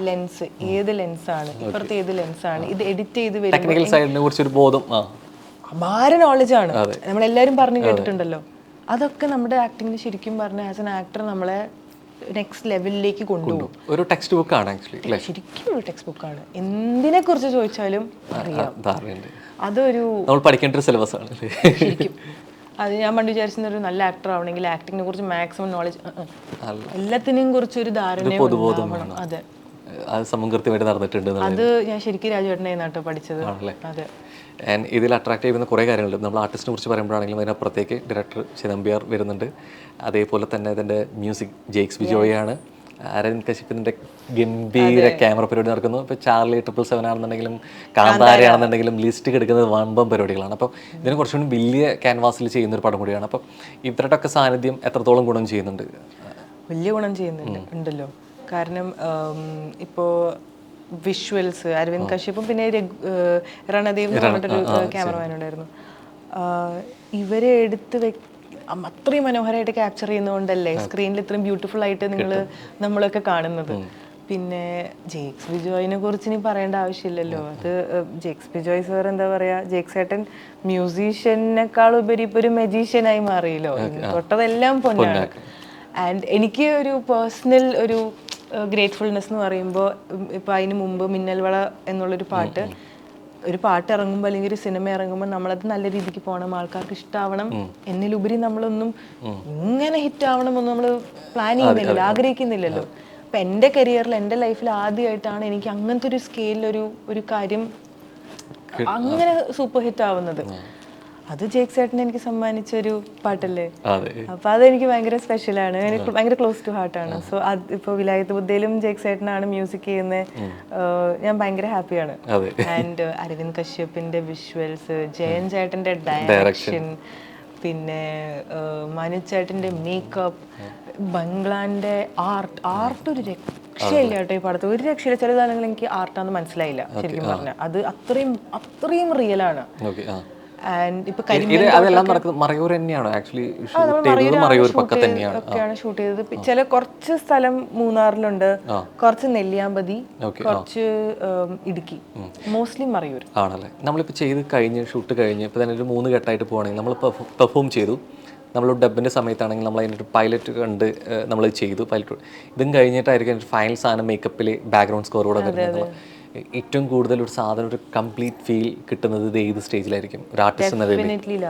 Speaker 2: ലെൻസ്, ഏത് ലെൻസാണ്, ഇപ്പുറത്തെ ഏത് ലെൻസാണ്, ഇത് എഡിറ്റ് ചെയ്ത് വരുമ്പോൾ അപാര നോളജാണ്. നമ്മളെല്ലാവരും പറഞ്ഞു കേട്ടിട്ടുണ്ടല്ലോ. അതൊക്കെ നമ്മുടെ ആക്ടിങ്ങിന് ശരിക്കും പറഞ്ഞ ആസ് എൻ ആക്ടർ നമ്മളെ നെക്സ്റ്റ് ലെവലിലേക്ക് കൊണ്ടുപോകും.
Speaker 1: ഒരു ടെക്സ്റ്റ് ബുക്ക് ആണ് ആക്ച്വലി,
Speaker 2: ശരിക്കും ഒരു ടെക്സ്റ്റ് ബുക്ക് ആണ്. എന്തിനെ കുറിച്ച് ചോദിച്ചാലും അറിയാം. അതൊരു
Speaker 1: നമ്മൾ പഠിക്കേണ്ട ഒരു സിലബസ് ആണ്
Speaker 2: ശരിക്കും. അത് ഞാൻ പണ്ട് വിചാരിച്ചിരുന്ന ഒരു നല്ല ആക്ടർ ആവണമെങ്കിൽ ആക്ടിങ്ങിനെ കുറിച്ച് മാക്സിമം നോളജ്, എല്ലാത്തിനെയും കുറിച്ച് ഒരു ധാരണ. അതെ, അത് ഞാൻ ശരിക്കും രാജുവേട്ടനെ നാട്ടോ പഠിച്ചത്. അതെ.
Speaker 1: ഇതിൽ അട്രാക്ട് ചെയ്യുന്ന കുറേ കാര്യങ്ങളുണ്ട്. നമ്മൾ ആർട്ടിസ്റ്റിനെ കുറിച്ച് പറയുമ്പോഴാണെങ്കിലും അതിനപ്പുറത്തേക്ക് ഡയറക്ടർ ചിദംബിയാർ വരുന്നുണ്ട്. അതേപോലെ തന്നെ ഇതിൻ്റെ മ്യൂസിക് ജെയ്ക്സ് ബിജോയാണ്. അരവിന്ദ് കശ്യപിന്റെ ഗംഭീര ക്യാമറ പരിപാടി നടക്കുന്നു. ഇപ്പോൾ ചാർലി 777 ആണെന്നുണ്ടെങ്കിലും കാന്താരയാണെന്നുണ്ടെങ്കിലും ലിസ്റ്റ് കിടക്കുന്നത് വമ്പം പരിപാടികളാണ്. അപ്പോൾ ഇതിന് കുറച്ചുകൂടി വലിയ ക്യാൻവാസിൽ ചെയ്യുന്നൊരു പടം കൂടിയാണ്. അപ്പോൾ ഇവരുടെ ഒക്കെ സാന്നിധ്യം എത്രത്തോളം ഗുണം ചെയ്യുന്നുണ്ട്?
Speaker 2: വലിയ ഗുണം ഉണ്ടല്ലോ. കാരണം ഇപ്പോൾ വിഷ്വൽസ് അരവിന്ദ് കശ്യപും പിന്നെ രണദേവ് എന്ന് പറഞ്ഞിട്ടൊരു ക്യാമറമാൻ ഉണ്ടായിരുന്നു. ഇവരെ എടുത്ത് അത്രയും മനോഹരമായിട്ട് ക്യാപ്ചർ ചെയ്യുന്നതുകൊണ്ടല്ലേ സ്ക്രീനിൽ ഇത്രയും ബ്യൂട്ടിഫുൾ ആയിട്ട് നമ്മളൊക്കെ കാണുന്നത്. പിന്നെ ജെയ്ക്സ് ബിജോയിനെ കുറിച്ച് ഇനി പറയേണ്ട ആവശ്യമില്ലല്ലോ. അത് ജെയ്ക്സ് ബിജോയ് സാർ എന്താ പറയാ, ജെയ്ക്സ് ഏട്ടൻ മ്യൂസീഷ്യനേക്കാൾ ഉപരി ഇപ്പൊ ഒരു മജീഷ്യനായി മാറിയല്ലോ. തൊട്ടതെല്ലാം പൊന്നാണ്. ആൻഡ് എനിക്ക് ഒരു പേഴ്സണൽ ഒരു ഗ്രേറ്റ്ഫുൾനെസ് എന്ന് പറയുമ്പോൾ, ഇപ്പൊ അതിന് മുമ്പ് മിന്നൽവള എന്നുള്ളൊരു പാട്ട് ഇറങ്ങുമ്പോൾ അല്ലെങ്കിൽ ഒരു സിനിമ ഇറങ്ങുമ്പോൾ നമ്മളത് നല്ല രീതിക്ക് പോകണം, ആൾക്കാർക്ക് ഇഷ്ടമാവണം. എന്നിലുപരി നമ്മളൊന്നും ഇങ്ങനെ ഹിറ്റ് ആവണമെന്ന് നമ്മൾ പ്ലാൻ ചെയ്യുന്നില്ലല്ലോ, ആഗ്രഹിക്കുന്നില്ലല്ലോ. അപ്പൊ എൻ്റെ കരിയറിൽ, എൻ്റെ ലൈഫിൽ ആദ്യമായിട്ടാണ് എനിക്ക് അങ്ങനത്തെ ഒരു സ്കെയിലിൽ ഒരു കാര്യം അങ്ങനെ സൂപ്പർ ഹിറ്റ് ആവുന്നത്. അത് ജേക്ക് ചേട്ടൻ എനിക്ക് സമ്മാനിച്ചൊരു പാട്ടല്ലേ.
Speaker 1: അതെ.
Speaker 2: അപ്പൊ അതെനിക്ക് ഭയങ്കര സ്പെഷ്യലാണ്, എനിക്ക് ഭയങ്കര ക്ലോസ് ടു ഹാർട്ടാണ്. സോ അത് ഇപ്പോൾ വിലായത്ത് ബുദ്ധയിലും ജേക്ക് ചേട്ടനാണ് മ്യൂസിക് ചെയ്യുന്നത്. ഞാൻ ഭയങ്കര ഹാപ്പിയാണ്. ആൻഡ് അരവിന്ദ് കശ്യപിന്റെ വിഷ്വൽസ്, ജയൻ ചേട്ടന്റെ ഡയറക്ഷൻ, പിന്നെ മനു ചേട്ടന്റെ മേക്കപ്പ്, ബംഗ്ലാന്റെ ആർട്ട് ഒരു രക്ഷയില്ല കേട്ടോ ഈ പടത്ത്. ഒരു രക്ഷയില്ല. ചില കാലങ്ങളിൽ എനിക്ക് ആർട്ടാന്ന് മനസ്സിലായില്ല ശരിക്കും പറഞ്ഞാൽ. അത് അത്രയും റിയൽ ആണ്. ആൻഡ് ഇപ്പൊ ഒക്കെയാണ് ഷൂട്ട് ചെയ്തത്. ചില കുറച്ച് സ്ഥലം മൂന്നാറിലുണ്ട്, കുറച്ച് നെല്ലിയാമ്പതി, കുറച്ച് ഇടുക്കി, മോസ്റ്റ്ലി മറയൂർ
Speaker 1: ആണല്ലേ. നമ്മളിപ്പോ ചെയ്ത് കഴിഞ്ഞ് ഷൂട്ട് കഴിഞ്ഞ് ഇപ്പൊ തന്നെ ഒരു 3 ഘട്ടമായിട്ട് പോവാണെങ്കിൽ നമ്മൾ പെർഫോം ചെയ്തു. നമ്മൾ ഡബിൻ്റെ സമയത്താണെങ്കിൽ നമ്മൾ അതിൻ്റെ ഒരു പൈലറ്റ് കണ്ട് നമ്മൾ ചെയ്തു. പൈലറ്റ് ഇതും കഴിഞ്ഞിട്ടായിരിക്കും ഫൈനൽ സാധനം മേക്കപ്പിൽ ബാക്ക്ഗ്രൗണ്ട് സ്കോർ കൂടെ വരുന്നത്. ഏറ്റവും കൂടുതൽ ഒരു സാധനം ഒരു കംപ്ലീറ്റ് ഫീൽ കിട്ടുന്നത് ഇത് ഏത് സ്റ്റേജിലായിരിക്കും ഒരു ആർട്ടിസ്റ്റ് എന്ന നിലയിൽ?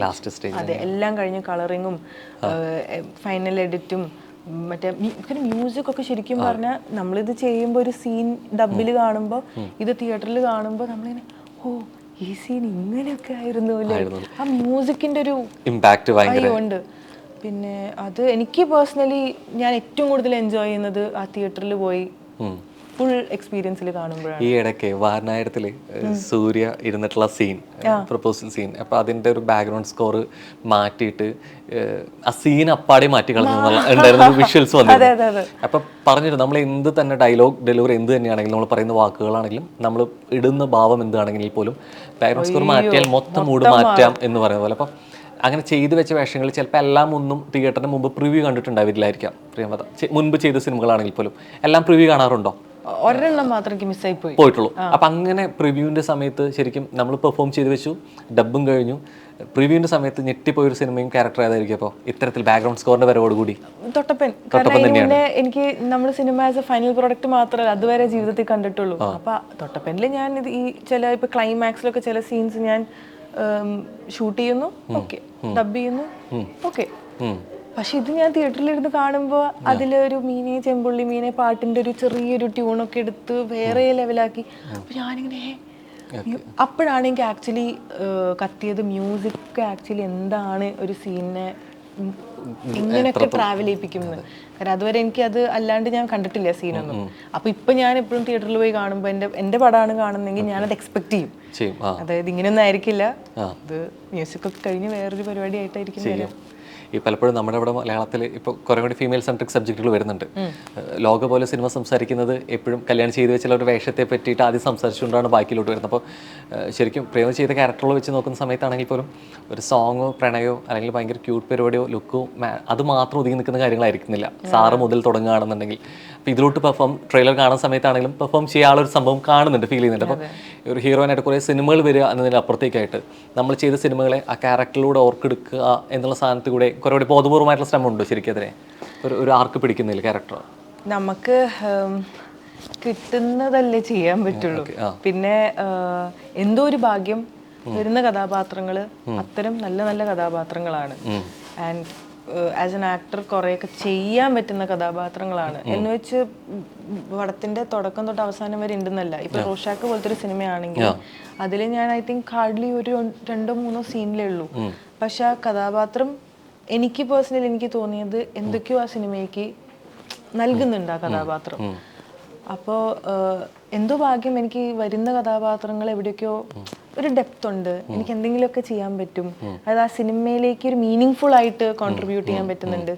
Speaker 1: Last stage.
Speaker 2: അതെ, എല്ലാം കഴിഞ്ഞ് കളറിങ്ങും ഫൈനൽ എഡിറ്റും മറ്റേ മ്യൂസിക് ഒക്കെ ശരിക്കും പറഞ്ഞാൽ നമ്മളിത് ചെയ്യുമ്പോൾ ഒരു സീൻ ഡബിൽ കാണുമ്പോൾ ഇത് തിയേറ്ററിൽ കാണുമ്പോൾ നമ്മളിങ്ങനെ ഓ ഈ സീൻ ഇങ്ങനെയൊക്കെ ആയിരുന്നു അല്ലേ. ആ മ്യൂസിക്കിന്റെ ഒരു
Speaker 1: ഇമ്പാക്ട്
Speaker 2: ഉണ്ട്. പിന്നെ അത് എനിക്ക് പേഴ്സണലി ഞാൻ ഏറ്റവും കൂടുതൽ എൻജോയ് ചെയ്യുന്നത് ആ തിയേറ്ററിൽ പോയി ഫുൾ എക്സ്പീരിയൻസിൽ കാണുമ്പോഴാണ്.
Speaker 1: ഈ ഇടയ്ക്ക് വാരണായിരത്തില് സൂര്യ ഇരുന്നിട്ടുള്ള സീൻ, പ്രപ്പോസൽ സീൻ, അപ്പൊ അതിന്റെ ഒരു ബാക്ക്ഗ്രൗണ്ട് സ്കോർ മാറ്റിയിട്ട് ആ സീൻ അപ്പാടെ മാറ്റി കളഞ്ഞു വിഷ്വൽസ് വന്നു. അപ്പൊ പറഞ്ഞിട്ട് നമ്മൾ എന്ത് തന്നെ ഡയലോഗ് ഡെലിവറി എന്ത് തന്നെയാണെങ്കിലും നമ്മൾ പറയുന്ന വാക്കുകളാണെങ്കിലും നമ്മൾ ഇടുന്ന ഭാവം എന്താണെങ്കിലും പോലും ബാക്ക്ഗ്രൗണ്ട് സ്കോർ മാറ്റിയാൽ മൊത്തം മൂഡ് മാറ്റാം എന്ന് പറയുന്ന പോലെ. അപ്പം അങ്ങനെ ചെയ്തു വെച്ച വേഷങ്ങൾ ചിലപ്പോൾ എല്ലാം ഒന്നും തിയേറ്ററിന് മുമ്പ് പ്രിവ്യൂ കണ്ടിട്ടുണ്ടാവില്ലായിരിക്കാം. പ്രിയമത മുൻപ് ചെയ്ത സിനിമകളാണെങ്കിൽ പോലും എല്ലാം പ്രിവ്യൂ കാണാറുണ്ടോ?
Speaker 2: ഒരെണ്ണം മാത്രം എനിക്ക് മിസ്സായി
Speaker 1: പോയിട്ടുള്ളൂ. അപ്പൊ അങ്ങനെ പ്രിവ്യൂവിന്റെ സമയത്ത് ശരിക്കും നമ്മൾ പെർഫോം ചെയ്ത് വെച്ചു, ഡബും കഴിഞ്ഞു, പ്രിവ്യൂവിന്റെ സമയത്ത് ഞെട്ടിപ്പോയൊരു സിനിമയും ക്യാരക്ടർ ഏതായിരിക്കും അപ്പോൾ ഇത്തരത്തിൽ ബാക്ക്ഗ്രൗണ്ട് സ്കോറിന്റെ വരവോടുകൂടി?
Speaker 2: തൊട്ടപ്പൻ. കാരണം എനിക്ക് നമ്മൾ cinema as A final product മാത്രമല്ല അതുവരെ ജീവിതത്തിൽ കണ്ടിട്ടുള്ളൂ. അപ്പൊ തൊട്ടപ്പനിൽ ഞാൻ ഈ ചില ഇപ്പൊ ക്ലൈമാക്സിലൊക്കെ ചില സീൻസ് ഞാൻ ഷൂട്ട് ചെയ്യുന്നു, ഓക്കെ, ഡബ് ചെയ്യുന്നു, ഓക്കെ. പക്ഷെ ഇത് ഞാൻ തിയേറ്ററിലിരുന്ന് കാണുമ്പോൾ അതിലൊരു മീനെ ചെമ്പുള്ളി മീനെ പാട്ടിന്റെ ഒരു ചെറിയൊരു ട്യൂണൊക്കെ എടുത്ത് വേറെ ലെവലാക്കി. അപ്പൊ ഞാനിങ്ങനെ അപ്പോഴാണ് എനിക്ക് ആക്ച്വലി കത്തിയത് മ്യൂസിക് ആക്ച്വലി എന്താണ് ഒരു സീനിനെ ഇങ്ങനെയൊക്കെ ട്രാവൽ ചെയ്യിപ്പിക്കുന്നത്. കാരണം അതുവരെ എനിക്ക് അത് അല്ലാണ്ട് ഞാൻ കണ്ടിട്ടില്ല സീനൊന്നും. അപ്പൊ ഇപ്പൊ ഞാൻ എപ്പോഴും തിയേറ്ററിൽ പോയി കാണുമ്പോൾ എന്റെ പടമാണ് കാണുന്നെങ്കിൽ ഞാനത് എക്സ്പെക്ട് ചെയ്യും. അതായത് ഇങ്ങനെയൊന്നും ആയിരിക്കില്ല, ഇത് മ്യൂസിക് ഒക്കെ കഴിഞ്ഞ് വേറൊരു പരിപാടി ആയിട്ടായിരിക്കും.
Speaker 1: ഈ പലപ്പോഴും നമ്മുടെ ഇവിടെ മലയാളത്തിൽ ഇപ്പോൾ കുറേ കൂടി ഫീമെയിൽ സെൻട്രിക് സബ്ജക്റ്റുകൾ വരുന്നുണ്ട്. ലോക പോലെ സിനിമ സംസാരിക്കുന്നത് എപ്പോഴും കല്യാണം ചെയ്ത് വെച്ചുള്ള ഒരു വേഷത്തെ പറ്റിയിട്ട് ആദ്യം സംസാരിച്ചുകൊണ്ടാണ് ബാക്കിലോട്ട് വരുന്നത്. അപ്പോൾ ശരിക്കും പ്രേമം ചെയ്ത ക്യാരക്ടറുകൾ വെച്ച് നോക്കുന്ന സമയത്താണെങ്കിൽ പോലും ഒരു സോങ്ങോ പ്രണയോ അല്ലെങ്കിൽ ഭയങ്കര ക്യൂട്ട് പരിപാടിയോ ലുക്കോ അത് മാത്രം ഒതുങ്ങി നിൽക്കുന്ന കാര്യങ്ങളായിരിക്കുന്നില്ല. സാറ് മുതൽ തുടങ്ങുകയാണെന്നുണ്ടെങ്കിൽ അപ്പോൾ ഇതിലോട്ട് ട്രെയിലർ കാണുന്ന സമയത്താണെങ്കിലും പെർഫോം ചെയ്യാനുള്ളൊരു സംഭവം കാണുന്നുണ്ട്, ഫീൽ ചെയ്യുന്നുണ്ട്. അപ്പോൾ ഒരു ഹീറോയിനായിട്ട് കുറേ സിനിമകൾ വരിക എന്നതിന് അപ്പുറത്തേക്കായിട്ട് നമ്മൾ ചെയ്ത സിനിമകളെ ആ ക്യാരക്ടറിലൂടെ ഓർക്കെടുക്കുക എന്നുള്ള സാധനത്തിൽ കൂടെ കുറേ കൂടി ബോധപൂർവമായിട്ടുള്ള ശ്രമമുണ്ടോ ശരിക്കും അതിനെ ഒരു ആർക്ക് പിടിക്കുന്നില്ല ക്യാരക്ടർ?
Speaker 2: നമുക്ക് കിട്ടുന്നതല്ലേ ചെയ്യാൻ പറ്റുള്ളൂ. പിന്നെ എന്തോ ഒരു ഭാഗ്യം വരുന്ന കഥാപാത്രങ്ങൾ അത്തരം നല്ല നല്ല കഥാപാത്രങ്ങളാണ്. ആൻഡ് ആസ് എൻ ആക്ടർ കുറേയൊക്കെ ചെയ്യാൻ പറ്റുന്ന കഥാപാത്രങ്ങളാണ് എന്ന് വെച്ച് പടത്തിന്റെ തുടക്കം തൊട്ട് അവസാനം വരെ ഉണ്ടെന്നല്ല. ഇപ്പൊ റോഷാക്ക് പോലത്തെ ഒരു സിനിമയാണെങ്കിൽ അതിൽ ഞാൻ ഐ തിങ്ക് ഹാർഡ്ലി ഒരു 2-3 സീനിലേ ഉള്ളൂ. പക്ഷെ ആ കഥാപാത്രം എനിക്ക് പേഴ്സണലി എനിക്ക് തോന്നിയത് എന്തൊക്കെയോ ആ സിനിമയ്ക്ക് നൽകുന്നുണ്ട് ആ കഥാപാത്രം. അപ്പോൾ എന്തോ ഭാഗ്യം എനിക്ക് വരുന്ന കഥാപാത്രങ്ങൾ എവിടെയൊക്കെയോ ഒരു ഡെപ്ത് ഉണ്ട്, എനിക്ക് എന്തെങ്കിലുമൊക്കെ ചെയ്യാൻ പറ്റും, അതായത് ആ സിനിമയിലേക്ക് ഒരു മീനിങ് ഫുൾ ആയിട്ട് കോൺട്രിബ്യൂട്ട് ചെയ്യാൻ പറ്റുന്നുണ്ട്.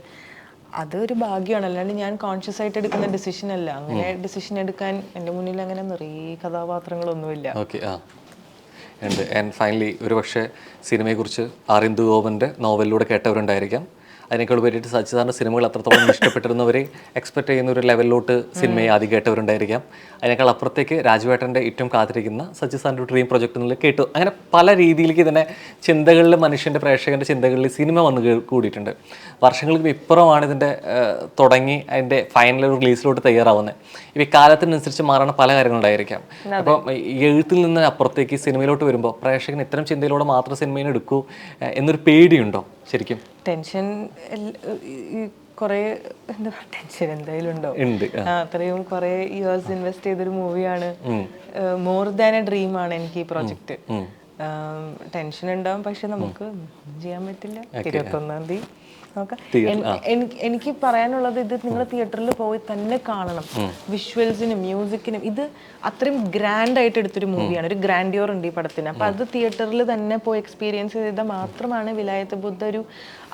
Speaker 2: അതൊരു ഭാഗ്യമാണ്. അല്ലാണ്ട് ഞാൻ കോൺഷ്യസ് ആയിട്ട് എടുക്കുന്ന ഡിസിഷൻ അല്ല. അങ്ങനെ ഡിസിഷൻ എടുക്കാൻ എൻ്റെ മുന്നിൽ അങ്ങനെ നിറയെ കഥാപാത്രങ്ങളൊന്നുമില്ല.
Speaker 1: ഉണ്ട്. ആൻഡ് ഫൈനലി ഒരു പക്ഷേ സിനിമയെക്കുറിച്ച് ആറിന്ദു ഗോപൻ്റെ നോവലിലൂടെ കേട്ടവരുണ്ടായിരിക്കാം. അതിനേക്കാൾ പറ്റിയിട്ട് സച്ചിദാറിൻ്റെ സിനിമകൾ അത്രത്തോളം ഇഷ്ടപ്പെട്ടിരുന്നവരെ എക്സ്പെക്ട് ചെയ്യുന്ന ഒരു ലെവലിലോട്ട് സിനിമയെ ആദ്യം കേട്ടവരുണ്ടായിരിക്കാം. അതിനേക്കാൾ അപ്പുറത്തേക്ക് രാജുവേട്ടൻ്റെ ഏറ്റവും കാത്തിരിക്കുന്ന സച്ചിദാറിൻ്റെ ഡ്രീം പ്രൊജക്റ്റ് എന്നുള്ള കേട്ടു. അങ്ങനെ പല രീതിയിലേക്ക് തന്നെ ചിന്തകളിൽ മനുഷ്യൻ്റെ പ്രേക്ഷകൻ്റെ ചിന്തകളിൽ സിനിമ വന്ന് കൂടിയിട്ടുണ്ട്. വർഷങ്ങൾക്ക് ഇപ്പുറമാണ് ഇതിൻ്റെ തുടങ്ങി അതിൻ്റെ ഫൈനൽ റിലീസിലോട്ട് തയ്യാറാവുന്നത്. ഇവ കാലത്തിനനുസരിച്ച് മാറുന്ന പല കാര്യങ്ങളുണ്ടായിരിക്കാം. അപ്പം എഴുത്തിൽ നിന്ന് അപ്പുറത്തേക്ക് സിനിമയിലോട്ട് വരുമ്പോൾ പ്രേക്ഷകൻ ഇത്തരം ചിന്തയിലൂടെ മാത്രം സിനിമയിൽ എടുക്കൂ എന്നൊരു പേടിയുണ്ടോ ശരിക്കും?
Speaker 2: ടെൻഷൻ കുറേ ടെൻഷൻ എന്തായാലും ഉണ്ടോ? അത്രയും കുറേ ഇയേഴ്സ് ഇൻവെസ്റ്റ് ചെയ്തൊരു മൂവിയാണ്. മോർ ദാൻ എ ഡ്രീം ആണ് എനിക്ക് ഈ പ്രോജക്റ്റ്. ടെൻഷൻ ഉണ്ടാവും, പക്ഷെ നമുക്ക് ഒന്നും ചെയ്യാൻ പറ്റില്ല. 21-ാം തീയതി നോക്കാം. എനിക്ക് പറയാനുള്ളത്, ഇത് നിങ്ങൾ തിയേറ്ററിൽ പോയി തന്നെ കാണണം. വിഷ്വൽസിനും മ്യൂസിക്കിനും ഇത് അത്രയും ഗ്രാൻഡ് ആയിട്ട് എടുത്തൊരു മൂവിയാണ്. ഒരു ഗ്രാൻഡിയോർ ഉണ്ട് ഈ പടത്തിന്. അപ്പൊ അത് തിയേറ്ററിൽ തന്നെ പോയി എക്സ്പീരിയൻസ് ചെയ്താൽ മാത്രമാണ് വിലായത്ത് ബുദ്ധ ഒരു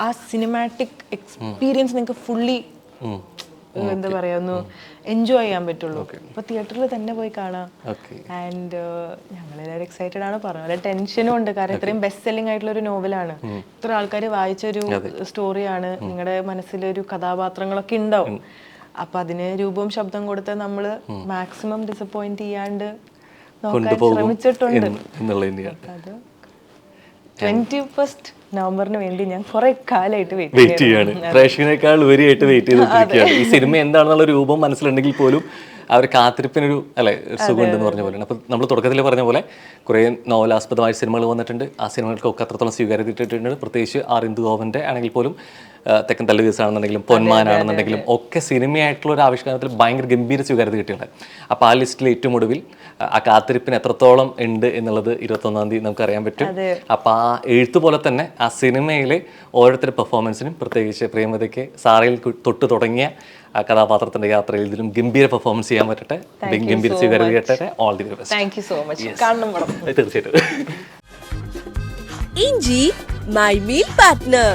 Speaker 2: ആ സിനിമാറ്റിക് എക്സ്പീരിയൻസ് നിങ്ങൾക്ക് ഫുള്ളി എന്താ പറയാ ഒന്ന് എൻജോയ് ചെയ്യാൻ പറ്റുള്ളൂ. അപ്പൊ തിയേറ്ററിൽ തന്നെ പോയി കാണാം. ആൻഡ് ഞങ്ങളെല്ലാവരും എക്സൈറ്റഡ് ആണ്. പറഞ്ഞ ടെൻഷനും ഉണ്ട്, കാരണം ഇത്രയും ബെസ്റ്റ് സെല്ലിംഗ് ആയിട്ടുള്ള ഒരു നോവലാണ്, ഇത്ര ആൾക്കാർ വായിച്ചൊരു സ്റ്റോറിയാണ്, നിങ്ങളുടെ മനസ്സിലൊരു കഥാപാത്രങ്ങളൊക്കെ ഉണ്ടാവും. അപ്പൊ അതിന് രൂപവും ശബ്ദം കൊടുത്ത് നമ്മള് മാക്സിമം ഡിസപ്പോയിന്റ് ചെയ്യാണ്ട് നോക്കാൻ ശ്രമിച്ചിട്ടുണ്ട്. അത് 21 നവംബറിന് വേണ്ടി ഞാൻ കുറെ കാലമായിട്ട്
Speaker 1: വെയിറ്റ് ചെയ്യാണ്. പ്രേക്ഷകനേക്കാൾ ഉപരിയായിട്ട് വെയിറ്റ് ചെയ്തിരിക്കുകയാണ്. ഈ സിനിമ എന്താണെന്നുള്ള രൂപം മനസ്സിലുണ്ടെങ്കിൽ പോലും ആ ഒരു കാത്തിരിപ്പിനൊരു ഒരു സുഖമുണ്ടെന്ന് പറഞ്ഞ പോലെയാണ്. അപ്പോൾ നമ്മൾ തുടക്കത്തിൽ പറഞ്ഞ പോലെ കുറേ നോവലാസ്പദമായ സിനിമകൾ വന്നിട്ടുണ്ട്. ആ സിനിമകൾക്കൊക്കെ അത്രത്തോളം സ്വീകാര്യത കിട്ടിയിട്ടുണ്ട്. പ്രത്യേകിച്ച് ആർ ഇന്ദുഗോപൻ്റെ ആണെങ്കിൽ പോലും തെക്കൻ തല്ലുകേസാണെന്നുണ്ടെങ്കിലും പൊന്മാനാണെന്നുണ്ടെങ്കിലും ഒക്കെ സിനിമയായിട്ടുള്ള ഒരു ആവിഷ്കാരത്തിൽ ഭയങ്കര ഗംഭീര സ്വീകാര്യത കിട്ടിയിട്ടുണ്ട്. അപ്പോൾ ആ ലിസ്റ്റിൽ ഏറ്റവും ഒടുവിൽ ആ കാത്തിരിപ്പിന് എത്രത്തോളം ഉണ്ട് എന്നുള്ളത് 21-ാം തീയതി നമുക്കറിയാൻ പറ്റും. അപ്പോൾ ആ എഴുത്ത് പോലെ തന്നെ ആ സിനിമയിലെ ഓരോരുത്തരുടെ പെർഫോമൻസിനും, പ്രത്യേകിച്ച് പ്രേമതയ്ക്ക് സാറയിൽ തൊട്ട് തുടങ്ങിയ ആ കഥാപാത്രത്തിന്റെ യാത്രയിൽ ഇതിലും ഗംഭീര പെർഫോമൻസ് ചെയ്യാൻ പറ്റട്ടെ, ഗംഭീര സ്വീകാര്യത കിട്ടട്ടെ. All the best.
Speaker 2: Thank you so much. കാണണം പടം
Speaker 1: തീർച്ചയായിട്ടും.
Speaker 6: ഇഞ്ചി മൈ മീൽ പാർട്ട്ണർ.